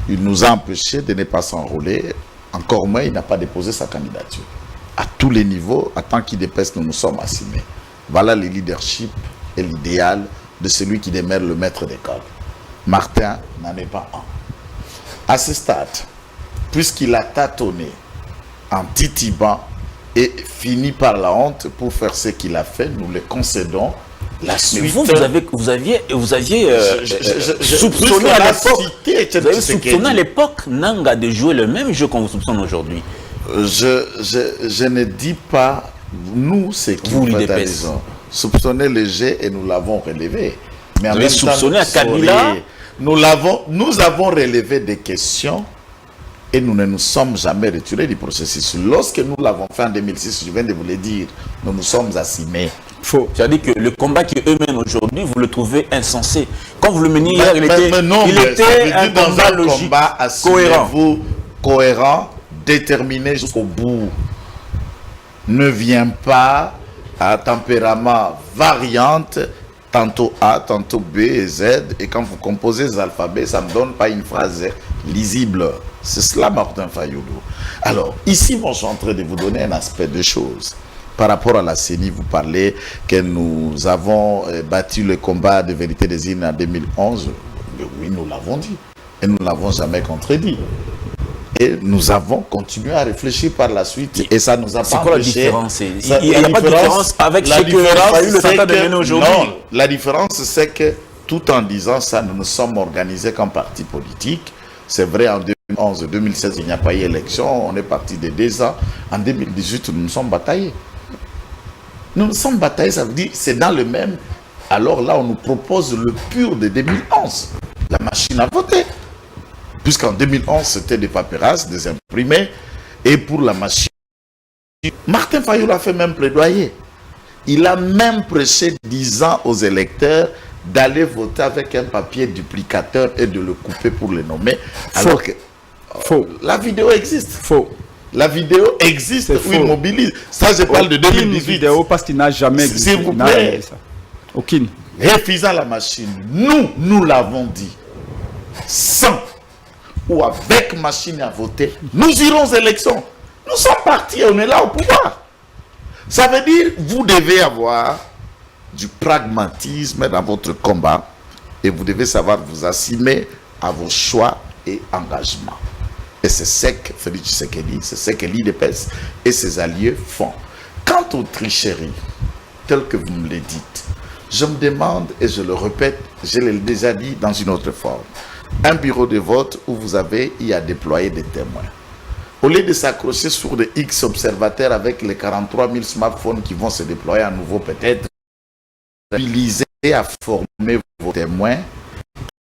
il nous a empêchés de ne pas s'enrôler. Encore moins, il n'a pas déposé sa candidature. À tous les niveaux, en tant qu'IDPS, nous nous sommes assumés. Voilà le leadership et l'idéal de celui qui demeure le maître d'école. Martin n'en est pas un. À ce stade, puisqu'il a tâtonné en titubant et fini par la honte pour faire ce qu'il a fait, nous le concédons. La suite, vous aviez soupçonné à l'époque Nanga de jouer le même jeu qu'on vous soupçonne aujourd'hui. Je ne dis pas nous ce qui vous fait raison. Soupçonner le jeu et nous l'avons relevé. Mais vous avez soupçonné à Kabila nous avons relevé des questions et nous ne nous sommes jamais retirés du processus. Lorsque nous l'avons fait en 2006, je viens de vous le dire, nous nous sommes assimés. Faux. C'est-à-dire que le combat qu'eux mènent aujourd'hui, vous le trouvez insensé. Quand vous le meniez hier, il était un combat logique, cohérent, déterminé jusqu'au bout. Ne viens pas à tempérament variante, tantôt A, tantôt B et Z, et quand vous composez les alphabets, ça ne me donne pas une phrase lisible. C'est cela, Martin Fayulu. Alors, ici, moi, je suis en train de vous donner un aspect de choses. Par rapport à la CENI, vous parlez que nous avons battu le combat de vérité des îles en 2011. Oui, nous l'avons dit. Et nous ne l'avons jamais contredit. Et nous avons continué à réfléchir par la suite. Et ça nous a pas empêché. Il n'y a pas de différence avec ce que Fayulu tente de mener aujourd'hui. Non, la différence, c'est que tout en disant ça, nous nous sommes organisés comme parti politique. C'est vrai, en 2011, 2016, il n'y a pas eu élection. On est parti de 2 ans. En 2018, nous nous sommes bataillés. Nous nous sommes bataillés, ça veut dire c'est dans le même. Alors là, on nous propose le pur de 2011. La machine à voter. Puisqu'en 2011, c'était des paperasses, des imprimés. Et pour la machine, Martin Fayulu a fait même plaidoyer. Il a même prêché 10 ans aux électeurs d'aller voter avec un papier duplicateur et de le couper pour le nommer. Alors que la vidéo existe. Faux. La vidéo existe où il mobilise. Ça, je parle de 2018. Vidéo parce qu'il n'a jamais existé. S'il vous plaît. Aucune. Refusant la machine. Nous l'avons dit. Sans ou avec machine à voter, nous irons aux élections. Nous sommes partis, on est là au pouvoir. Ça veut dire, vous devez avoir du pragmatisme dans votre combat et vous devez savoir vous assumer à vos choix et engagements. Et c'est ce que Félix Tshisekedi, c'est ce que l'IDPS et ses alliés font. Quant aux tricheries, telles que vous me les dites, je me demande, et je le répète, je l'ai déjà dit dans une autre forme, un bureau de vote où vous avez y à déployer des témoins. Au lieu de s'accrocher sur des X observateurs avec les 43 000 smartphones qui vont se déployer à nouveau peut-être, mobiliser à former vos témoins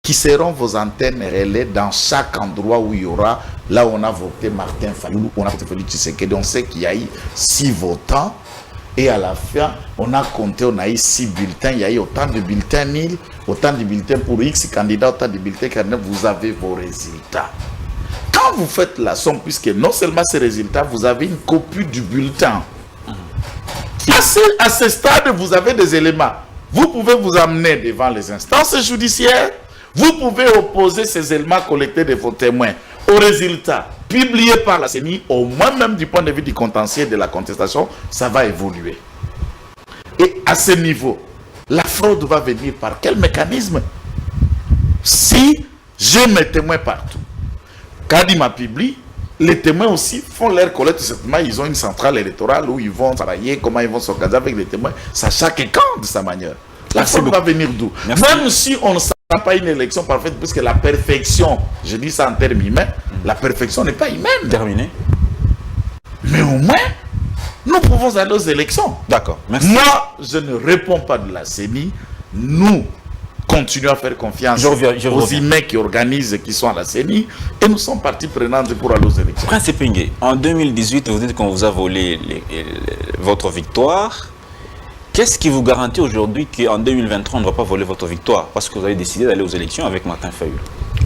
qui seront vos antennes relais dans chaque endroit où il y aura, là où on a voté Martin Fayulu, on a voté Félix Tshisekedi, on sait qu'il y a eu 6 votants, et à la fin, on a compté, on a eu 6 bulletins, il y a eu autant de bulletins nuls, autant de bulletins pour X candidats, autant de bulletins candidats, vous avez vos résultats. Quand vous faites la somme, puisque non seulement ces résultats, vous avez une copie du bulletin. À ce stade, vous avez des éléments. Vous pouvez vous amener devant les instances judiciaires. Vous pouvez opposer ces éléments collectés de vos témoins aux résultats publiés par la CENI, au moins même du point de vue du contentieux de la contestation, ça va évoluer. Et à ce niveau, la fraude va venir par quel mécanisme? Si j'ai mes témoins partout, Kadima publie, les témoins aussi font leur collecte, certainement ils ont une centrale électorale où ils vont travailler, comment ils vont s'organiser avec les témoins, ça chacun de sa manière. La fraude va venir d'où? Même si on ne sait pas une élection parfaite, puisque la perfection, je dis ça en termes humains, la perfection n'est pas humaine. Terminé. Mais au moins, nous pouvons aller aux élections. D'accord, merci. Moi, je ne réponds pas de la CENI. Nous continuons à faire confiance aux humains qui organisent, qui sont à la CENI, et nous sommes partie prenante pour aller aux élections. Prince Epingue, en 2018, vous dites qu'on vous a volé votre victoire. Qu'est-ce qui vous garantit aujourd'hui qu'en 2023, on ne va pas voler votre victoire? Parce que vous avez décidé d'aller aux élections avec Martin Fayulu.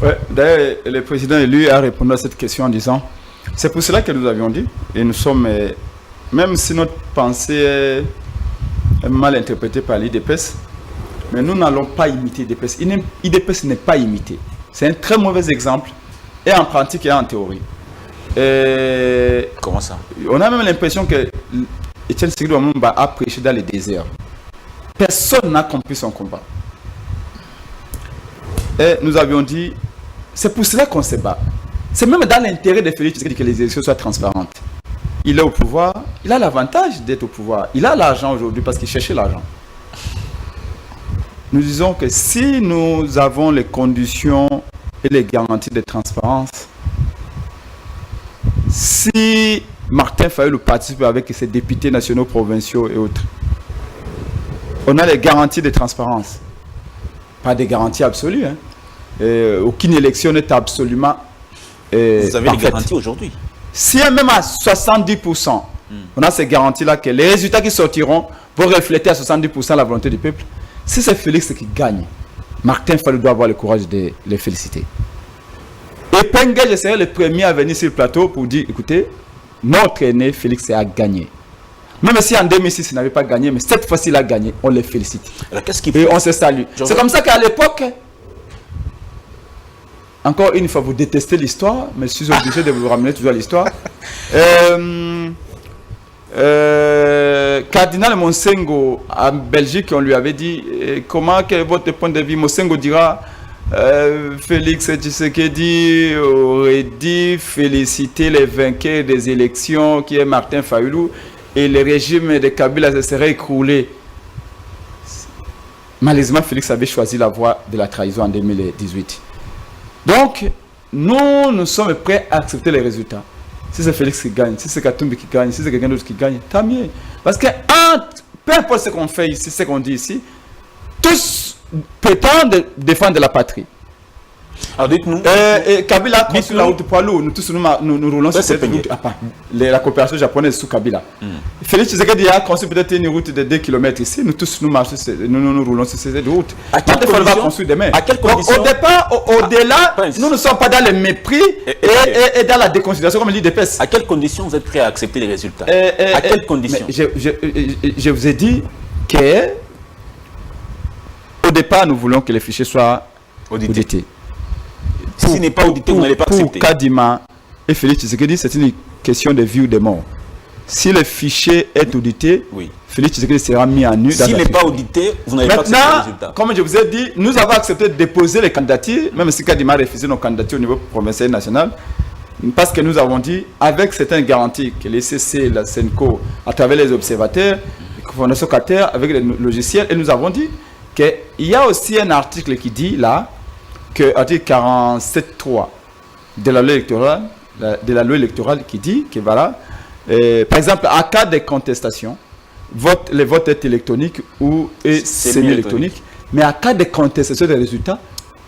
Ouais, d'ailleurs, le président élu a répondu à cette question en disant, c'est pour cela que nous avions dit, et nous sommes, même si notre pensée est mal interprétée par l'IDPS, mais nous n'allons pas imiter l'IDPS. L'IDPS n'est pas imité. C'est un très mauvais exemple, et en pratique et en théorie. Comment ça? On a même l'impression que Etienne Tshisekedi Lumumba a prêché dans le désert. Personne n'a compris son combat. Et nous avions dit, c'est pour cela qu'on se bat. C'est même dans l'intérêt de Félix Tshisekedi que les élections soient transparentes. Il est au pouvoir, il a l'avantage d'être au pouvoir. Il a l'argent aujourd'hui parce qu'il cherchait l'argent. Nous disons que si nous avons les conditions et les garanties de transparence, si Martin Fayulu participe avec ses députés nationaux, provinciaux et autres, on a les garanties de transparence. Pas des garanties absolues, hein, aucune élection n'est absolument Vous avez parfaite. les garanties aujourd'hui. Si même à 70%, on a ces garanties-là que les résultats qui sortiront vont refléter à 70% la volonté du peuple. Si c'est Félix qui gagne, Martin Fayulu doit avoir le courage de les féliciter. Et Pengue, je serai le premier à venir sur le plateau pour dire, écoutez, notre aîné Félix a gagné. Même si en 2006 il n'avait pas gagné, mais cette fois-ci il a gagné, on les félicite. Alors qu'est-ce qu'il Et faut? on se salue. C'est comme ça qu'à l'époque, encore une fois, vous détestez l'histoire, mais je suis obligé de vous ramener toujours à l'histoire. Cardinal Monsengo, en Belgique, on lui avait dit comment, quel est votre point de vue? Monsengo dira Félix Tshisekedi aurait dit féliciter les vainqueurs des élections qui est Martin Fayulu et le régime de Kabila se serait écroulé. Malheureusement, Félix avait choisi la voie de la trahison en 2018. Donc, nous sommes prêts à accepter les résultats. Si c'est Félix qui gagne, si c'est Katumbi qui gagne, si c'est quelqu'un d'autre qui gagne, tant mieux. Parce que peu importe ce qu'on fait ici, ce qu'on dit ici, tous prétendent défendre la patrie. Alors dites-nous. Kabila a construit la route poids lourd. Nous tous nous roulons sur cette route. La coopération japonaise sous Kabila. Félix Tshisekedi a construit peut-être une route de 2 km ici. Nous tous nous marchons, nous roulons sur cette route. À quelle condition? Au départ, au-delà, nous ne sommes pas dans le mépris et dans la déconsidération, comme dit Dépès. À quelles conditions vous êtes prêts à accepter les résultats? À quelles conditions? Je vous ai dit que au départ, nous voulons que les fichiers soient audités. Si ce n'est pas audité, vous n'allez pas accepter. Pour Kadima et Félix Tshisekedi, c'est une question de vie ou de mort. Si le fichier est audité, oui, Félix Tshisekedi sera mis à nu. S'il n'est pas audité, vous n'allez pas accepter les résultats. Comme je vous ai dit, nous avons accepté de déposer les candidatures, même si Kadima a refusé nos candidatures au niveau provincial et national, parce que nous avons dit, avec certaines garanties que les CC, la SENCO, à travers les observateurs, les fondations Qatar, avec les logiciels, et nous avons dit qu'il y a aussi un article qui dit là, que article 47.3 de la loi électorale, qui dit que voilà, par exemple, en cas de contestation, le vote est électronique ou semi-électronique, mais en cas de contestation des résultats,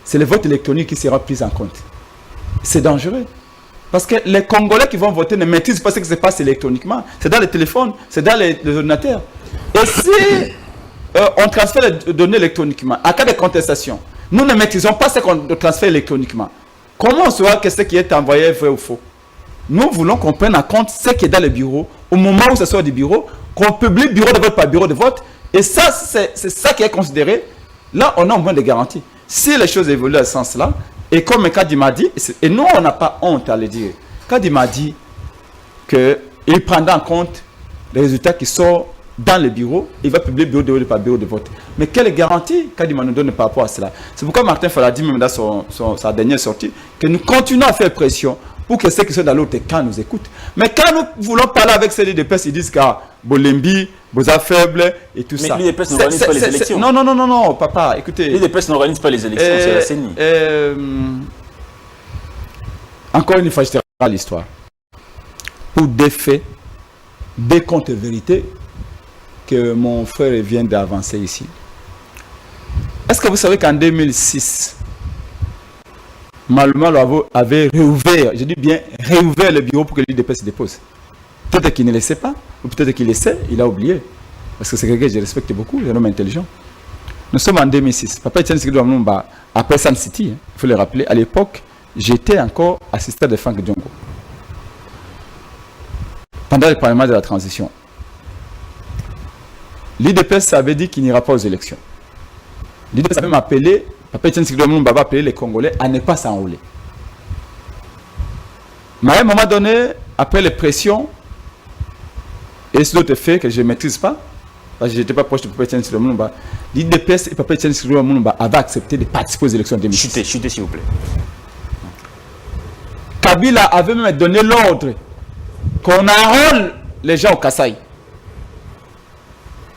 c'est le vote électronique qui sera pris en compte. C'est dangereux. Parce que les Congolais qui vont voter ne maîtrisent pas ce qui se passe électroniquement. C'est dans les téléphones, c'est dans les ordinateurs. Et si on transfère les données électroniquement, en cas de contestation, nous ne maîtrisons pas ce qu'on transfère électroniquement. Comment on saura que ce qui est envoyé est vrai ou faux? Nous voulons qu'on prenne en compte ce qui est dans le bureau, au moment où ça sort du bureau, qu'on publie bureau de vote par bureau de vote, et ça, c'est ça qui est considéré. Là, on a au moins des garanties. Si les choses évoluent dans ce sens-là, et comme Kadima dit, et nous, on n'a pas honte à le dire, Kadima dit qu'il prendra en compte les résultats qui sortent dans le bureau, il va publier bureau de vote par bureau de vote. Mais quelle garantie Kadima nous donne par rapport à cela? C'est pourquoi Martin Fayulu a dit même dans sa dernière sortie que nous continuons à faire pression pour que ceux qui sont dans l'autre camp nous écoutent. Mais quand nous voulons parler avec ceux de PES, ils disent que Bolembi, Boza faible et tout ça. Mais l'UDPS n'organise pas les élections. Non, papa, écoutez. L'UDPS n'organise pas les élections, c'est la CENI. Encore une fois, je te rappelle l'histoire. Pour des faits, des comptes vérités que mon frère vient d'avancer ici. Est-ce que vous savez qu'en 2006, Maluma avait réouvert, je dis bien réouvert le bureau pour que l'UDPS se dépose? Peut-être qu'il ne le sait pas, ou peut-être qu'il le sait, il a oublié. Parce que c'est quelqu'un que je respecte beaucoup, un homme intelligent. Nous sommes en 2006. Papa Etienne Tshisekedi Lumumba, après Sun City, il faut le rappeler, à l'époque, j'étais encore assistant de Franck Diongo. Pendant le parlement de la transition. L'UDPS avait dit qu'il n'ira pas aux élections. L'UDPS avait appelé, Papa Etienne Tshisekedi Lumumba va appeler les Congolais à ne pas s'enrôler. Mais à un moment donné, après les pressions, et ce d'autres faits que je ne maîtrise pas, parce que je n'étais pas proche de Papa Etienne Tshisekedi Lumumba, l'UDPS et Papa Etienne Tshisekedi Lumumba avaient accepté de participer aux élections de 2006. Chutez s'il vous plaît. Kabila avait même donné l'ordre qu'on enrôle les gens au Kasaï.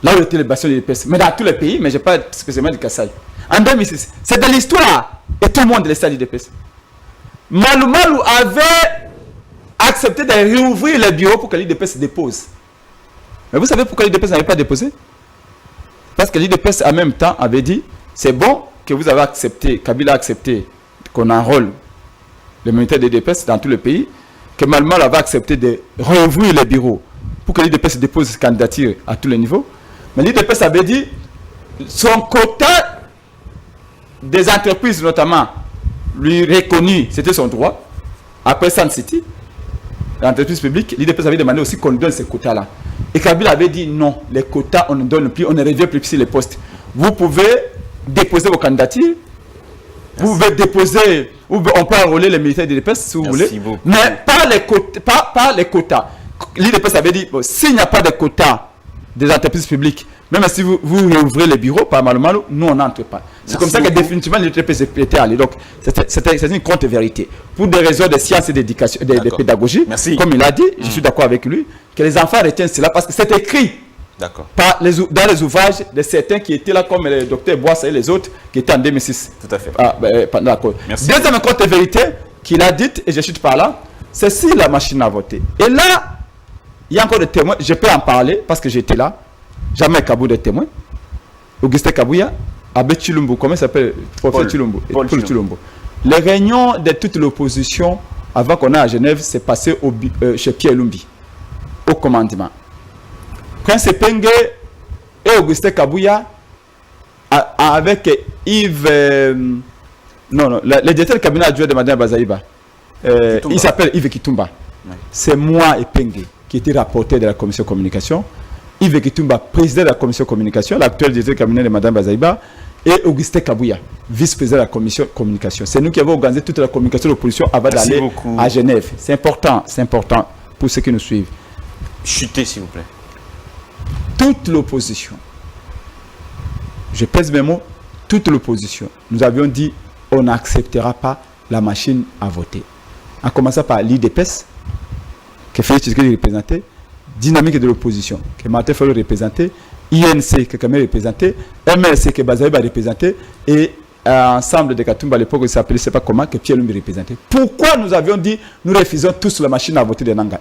Là où était le bastion de l'UDPS. Mais dans tous les pays, mais je parle spécialement du Kasaï. En 2006, c'est de l'histoire. Et tout le monde le sait à l'UDPS. Maluma avait accepté de réouvrir le bureau pour que l'UDPS se dépose. Mais vous savez pourquoi l'UDPS n'avait pas déposé? Parce que l'UDPS en même temps avait dit, c'est bon que vous avez accepté, Kabila a accepté qu'on enrôle les militaires de l'IDPS dans tout le pays, que Malmal va accepter de rouvrir les bureaux pour que l'IDPS dépose ses candidatures à tous les niveaux. Mais l'IDPS avait dit son quota des entreprises, notamment, lui reconnu, c'était son droit. Après Sun City, l'entreprise publique, l'IDPS avait demandé aussi qu'on donne ces quotas-là. Et Kabila avait dit non, les quotas, on ne donne plus, on ne revient plus sur les postes. Vous pouvez déposer vos candidatures, vous pouvez déposer, on peut enrôler les militaires de l'IDPS si vous voulez, beaucoup. mais pas les quotas. L'IDPS avait dit, bon, s'il n'y a pas de quotas des entreprises publiques, même si vous réouvrez les bureaux par Malo, nous on n'entre pas. C'est comme ça que définitivement l'IDPS était allé. Donc c'est une contre-vérité. Pour des raisons de sciences et d'éducation, de pédagogie, comme il a dit, je suis d'accord avec lui, que les enfants retiennent cela parce que c'est écrit. Dans les ouvrages de certains qui étaient là, comme le docteur Boissa et les autres, qui étaient en 2006. Tout à fait. D'accord. Deuxième contre-vérité qu'il a dite, et je chute par là, c'est si la machine a voté. Et là, il y a encore des témoins, je peux en parler parce que j'étais là. Jamais Kabou des témoins. Augustin Kabouya, Abbé Chilumbo, comment il s'appelle? Professeur Chilumbo. Paul Chilumbo. Les réunions de toute l'opposition, avant qu'on aille à Genève, c'est passé chez Pierre Lumbi, au commandement. Prince Penge et Augustin Kabouya, avec Yves, le directeur du cabinet adjoint de Mme Bazaïba, il s'appelle Yves Kitumba. Ouais. C'est moi et Penge qui était rapporteur de la commission communication. Yves Kitumba, président de la commission communication, l'actuel directeur du cabinet de Mme Bazaïba, et Augustin Kabouya, vice-président de la commission communication. C'est nous qui avons organisé toute la communication de l'opposition avant d'aller à Genève. C'est important pour ceux qui nous suivent. Chutez, s'il vous plaît. Toute l'opposition, je pèse mes mots, toute l'opposition, nous avions dit on n'acceptera pas la machine à voter. En commençant par l'IDPS, que Félix Tshisekedi représentait, Dynamique de l'opposition, que Martin Fayulu représentait, INC, que Kamel représentait, MLC, que Bazaïba représentait, et ensemble de Katumba à l'époque, il s'appelait, je ne sais pas comment, que Pierre Lumbi représentait. Pourquoi nous avions dit nous refusons tous la machine à voter de Nanga?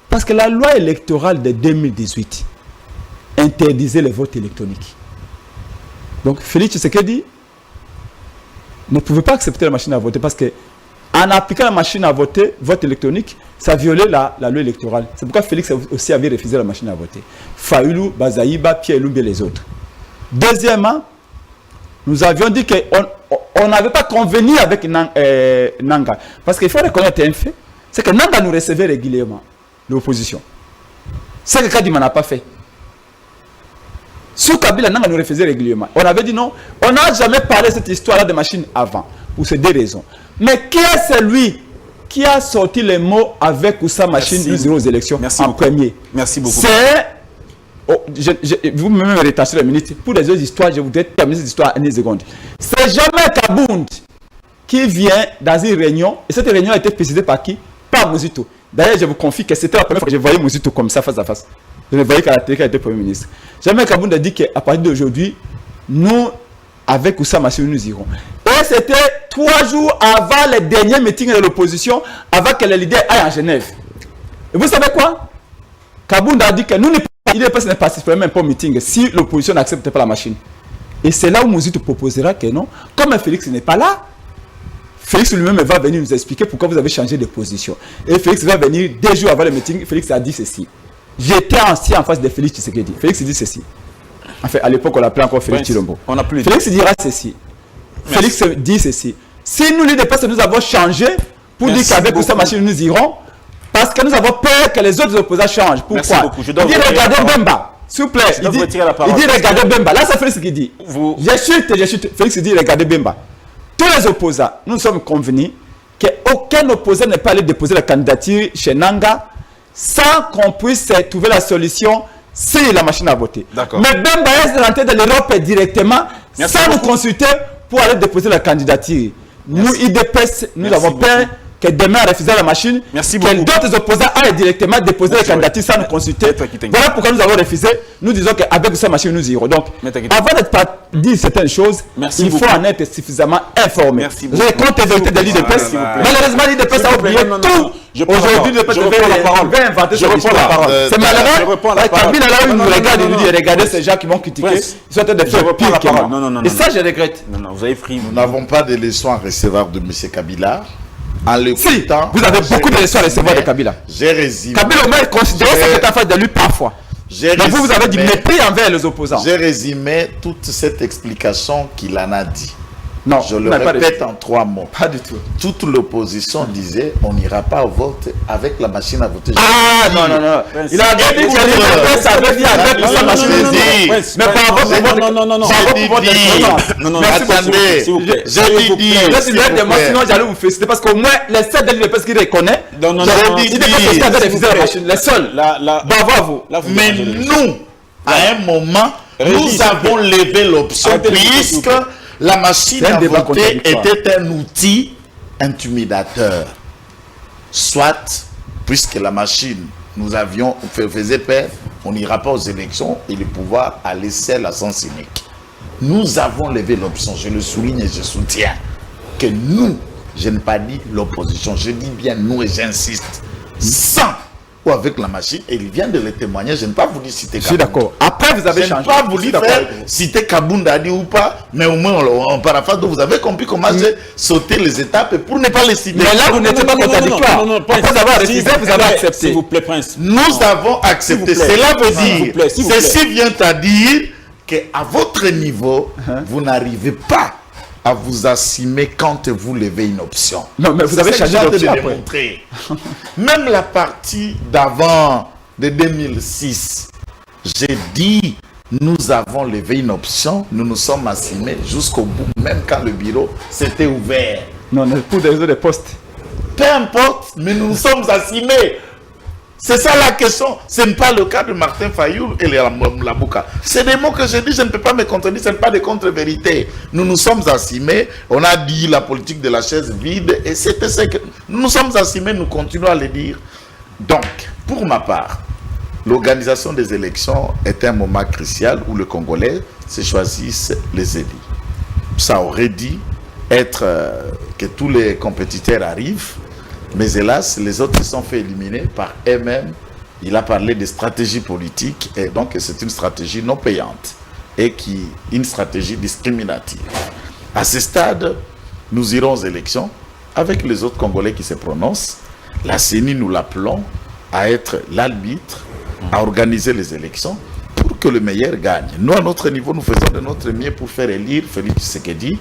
Parce que la loi électorale de 2018 interdisait les votes électroniques. Donc Félix Tshisekedi ne pouvait pas accepter la machine à voter parce que en appliquant la machine à voter, vote électronique, ça violait la loi électorale. C'est pourquoi Félix aussi avait refusé la machine à voter. Fayulu, Bazaïba, Pierre Lumbi et les autres. Deuxièmement, nous avions dit qu'on n'avait pas convenu avec Nanga. Parce qu'il faut reconnaître un fait, c'est que Nanga nous recevait régulièrement, l'opposition. C'est ce que Kadima n'a pas fait. Sous Kabila, Nanga nous refaisait régulièrement. On avait dit non, on n'a jamais parlé de cette histoire-là de machine avant, pour ces deux raisons. Mais qui est celui qui a sorti les mots avec ou sa machine, nous irons aux élections en premier? Merci beaucoup. C'est... vous me retenez sur la minute. Pour les autres histoires, je voudrais terminer cette histoire en une seconde. C'est jamais Kabound qui vient dans une réunion, et cette réunion a été présidée par qui? Par Muzito. D'ailleurs, je vous confie que c'était la première fois que je voyais Muzito comme ça, face à face. Je ne voyais qu'à la télé qu'il était Premier ministre. Jamais Kabound a dit qu'à partir d'aujourd'hui, nous, avec Oussa Massou, nous irons. Et c'était 3 jours avant les derniers meetings de l'opposition, avant que les leaders aillent en Genève. Et vous savez quoi? Kabound a dit que nous ne participerons même pas au meeting si l'opposition n'accepte pas la machine. Et c'est là où Mouzito proposera que non. Comme Félix n'est pas là, Félix lui-même va venir nous expliquer pourquoi vous avez changé de position. Et Félix va venir 2 jours avant le meeting. Félix a dit ceci. J'étais assis en face de Félix Tshisekedi. Félix dit ceci. Enfin, à l'époque, on l'appelait encore Félix Chilombo. Félix dira ceci. Félix dit ceci. Si nous, les dépenses, nous avons changé pour dire qu'avec sa machine, nous irons, parce que nous avons peur que les autres opposants changent. Pourquoi? Il dit regardez Bemba. S'il vous plaît. Il dit regardez Bemba. Là, c'est Félix qui dit. Je chute. Félix dit regardez Bemba. Tous les opposants, nous sommes convenus qu'aucun opposant n'est pas allé déposer la candidature chez Nanga sans qu'on puisse trouver la solution sur la machine à voter. Mais Bemba est rentré dans l'Europe directement sans nous consulter pour aller déposer la candidature. Nous, IDPS, nous avons peur que demain refuser la machine, Merci que beaucoup. d'autres opposants aillent directement déposer les candidatures sans nous consulter. Voilà pourquoi nous avons refusé. Nous disons qu'avec cette machine, nous irons. Donc, avant d'être dire certaines choses, il faut en être suffisamment informé. Merci beaucoup. J'ai compte vérité de l'IDPS. Malheureusement, l'IDPS a oublié tout. Aujourd'hui, l'IDPS devait inventer son histoire. C'est malheureux. Kabila, là où il nous regarde, il nous dit regardez ces gens qui m'ont critiqué, ils sont en train de faire pire que moi. Et ça, je regrette. Non, vous avez pris. Nous n'avons pas de leçons à recevoir de M. Kabila. En Si, l'écoutant, vous avez beaucoup de leçons à recevoir de Kabila. J'ai résumé. Kabila au moins considéré cette affaire de lui parfois. Donc vous avez du mépris envers les opposants. J'ai résumé toute cette explication qu'il en a dit. Non, je le répète en 3 mots. Pas du tout. Toute l'opposition disait on n'ira pas au vote avec la machine à voter. Ah non, non, non. Il a dit que l'IDPS avait dit avec sa machine. Mais par rapport non, attendez. J'ai dit. Sinon j'allais vous féliciter parce qu'au moins les seuls de l'IDPS qui reconnaît. Non, l'IDPS avait refusé la machine. Les seuls. Bravo à vous. Mais nous, à un moment, nous avons levé l'option puisque la machine à voter était un outil intimidateur. Soit, puisque la machine, nous avions faisait peur, on n'ira pas aux élections et le pouvoir a laissé la sens unique. Nous avons levé l'option, je le souligne et je soutiens, que nous, je n'ai pas dit l'opposition, je dis bien nous et j'insiste, sans ou avec la machine, et il vient de le témoigner, je n'ai pas voulu citer Kabunda. Je suis d'accord. Après, vous avez changé. Je n'ai pas voulu citer Kabunda dit ou pas, mais au moins on paraphrase, donc vous avez compris comment j'ai sauté les étapes pour ne pas les citer. Mais là, vous n'étiez pas contradictoire. Après avoir refusé, vous avez accepté. S'il vous plaît, Prince. Nous avons accepté. Cela veut dire, ceci vient à dire qu'à votre niveau, vous n'arrivez pas à vous assumer quand vous levez une option. Non, mais vous avez changé d'option après. Même la partie d'avant de 2006, j'ai dit, nous avons levé une option, nous nous sommes assumés jusqu'au bout, même quand le bureau s'était ouvert. Non, pour des raisons de poste. Peu importe, mais nous nous sommes assumés. C'est ça la question. Ce n'est pas le cas de Martin Fayoul et la Bouka. C'est des mots que je dis, je ne peux pas me contredire, ce n'est pas des contre-vérités. Nous nous sommes assumés, on a dit la politique de la chaise vide, et c'était ce que nous nous sommes assumés, nous continuons à le dire. Donc, pour ma part, l'organisation des élections est un moment crucial où le Congolais se choisissent les élus. Ça aurait dû être que tous les compétiteurs arrivent. Mais hélas, les autres se sont fait éliminer par eux-mêmes. Il a parlé de stratégie politique et donc c'est une stratégie non payante et une stratégie discriminative. À ce stade, nous irons aux élections avec les autres Congolais qui se prononcent. La CENI, nous l'appelons à être l'arbitre, à organiser les élections pour que le meilleur gagne. Nous, à notre niveau, nous faisons de notre mieux pour faire élire Félix Tshisekedi.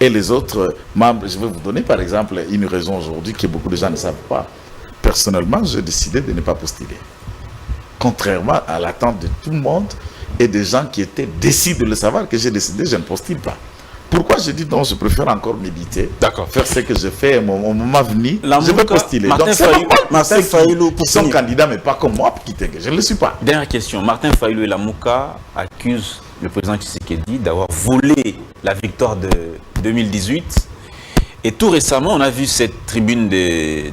Et les autres membres, je vais vous donner par exemple une raison aujourd'hui que beaucoup de gens ne savent pas. Personnellement, j'ai décidé de ne pas postuler. Contrairement à l'attente de tout le monde et des gens qui étaient décidés de le savoir, que j'ai décidé, je ne postule pas. Pourquoi je dis non, je préfère encore méditer, faire ce que je fais au moment venu, je vais postuler. Donc c'est Martin Fayoulou qui sont candidats, mais pas comme moi, je ne le suis pas. Dernière question, Martin Fayoulou et la Mouka accusent le président Tshisekedi d'avoir volé la victoire de 2018. Et tout récemment, on a vu cette tribune de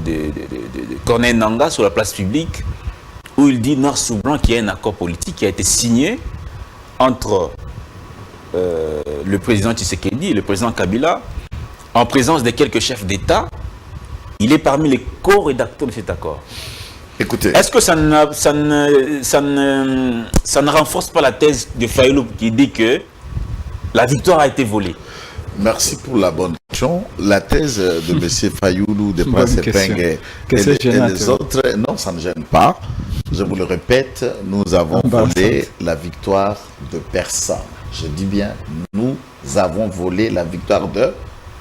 Corneille Nangaa sur la place publique où il dit noir sur blanc qu'il y a un accord politique qui a été signé entre le président Tshisekedi et le président Kabila en présence de quelques chefs d'État. Il est parmi les co-rédacteurs de cet accord. Écoutez, est-ce que ça ne renforce pas la thèse de Fayoulou qui dit que la victoire a été volée? Merci pour la bonne question. La thèse de M. Fayoulou, de Prince Epeng et les autres, non, ça ne gêne pas. Je vous le répète, nous avons volé la victoire de personne. Je dis bien, nous avons volé la victoire de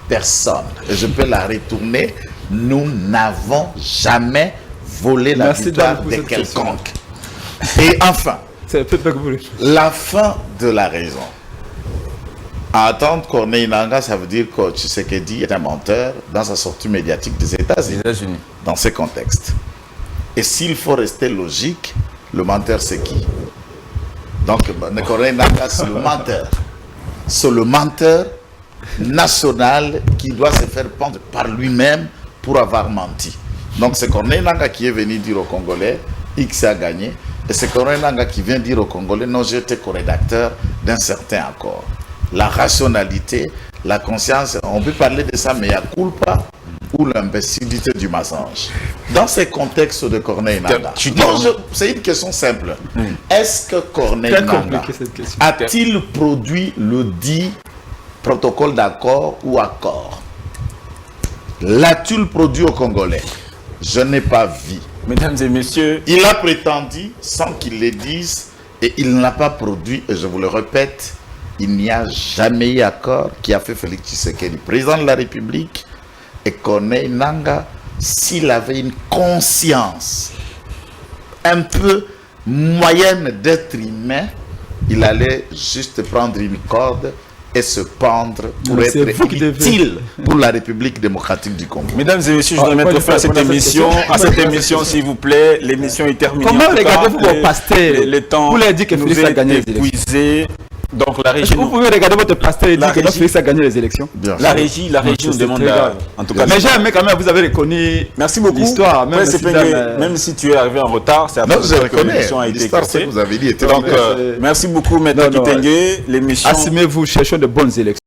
personne. Et je peux la retourner. Nous n'avons jamais volé la victoire de quelconque. Et enfin, la fin de la raison. À attendre Corneille Nangaa, ça veut dire que Tshisekedi est un menteur dans sa sortie médiatique des États-Unis. Dans ce contexte. Et s'il faut rester logique, le menteur c'est qui? Donc Corneille Nangaa c'est le menteur. C'est le menteur national qui doit se faire pendre par lui-même pour avoir menti. Donc c'est Corneille Nangaa qui est venu dire aux Congolais, X a gagné, et c'est Corneille Nangaa qui vient dire aux Congolais, non, j'étais co-rédacteur d'un certain accord. La rationalité, la conscience, on peut parler de ça, mais il y a culpa ou l'imbécilité du mensonge. Dans ces contextes de Corneille Nangaa, c'est une question simple. Est-ce que Corneille Nangaa a-t-il produit le dit protocole d'accord ou accord? L'a-t-il produit au Congolais? Je n'ai pas vu. Mesdames et messieurs, il a prétendu sans qu'il le dise et il n'a pas produit, et je vous le répète, il n'y a jamais eu accord qui a fait Félix Tshisekedi président de la République et Corneille Nangaa, s'il avait une conscience un peu moyenne d'être humain, il allait juste prendre une corde et se pendre pour être utile pour la République démocratique du Congo. Mesdames et messieurs, je dois mettre fin à cette émission. S'il vous plaît, l'émission est terminée. Comment regardez-vous vos pasteurs? Le temps vous leur dites que Félix a gagné les élections. Donc la régie. Vous pouvez regarder votre pasteur et dire que Félix a gagné les élections. La régie nous demande en tout cas. Mais jamais quand même vous avez reconnu. Merci beaucoup. L'histoire, même si tu es arrivé en retard, c'est à cause que l'émission a été cassée. Vous avez dit. Donc merci beaucoup, Maître Kitenge. L'émission. Assumez-vous, cherchons de bonnes élections.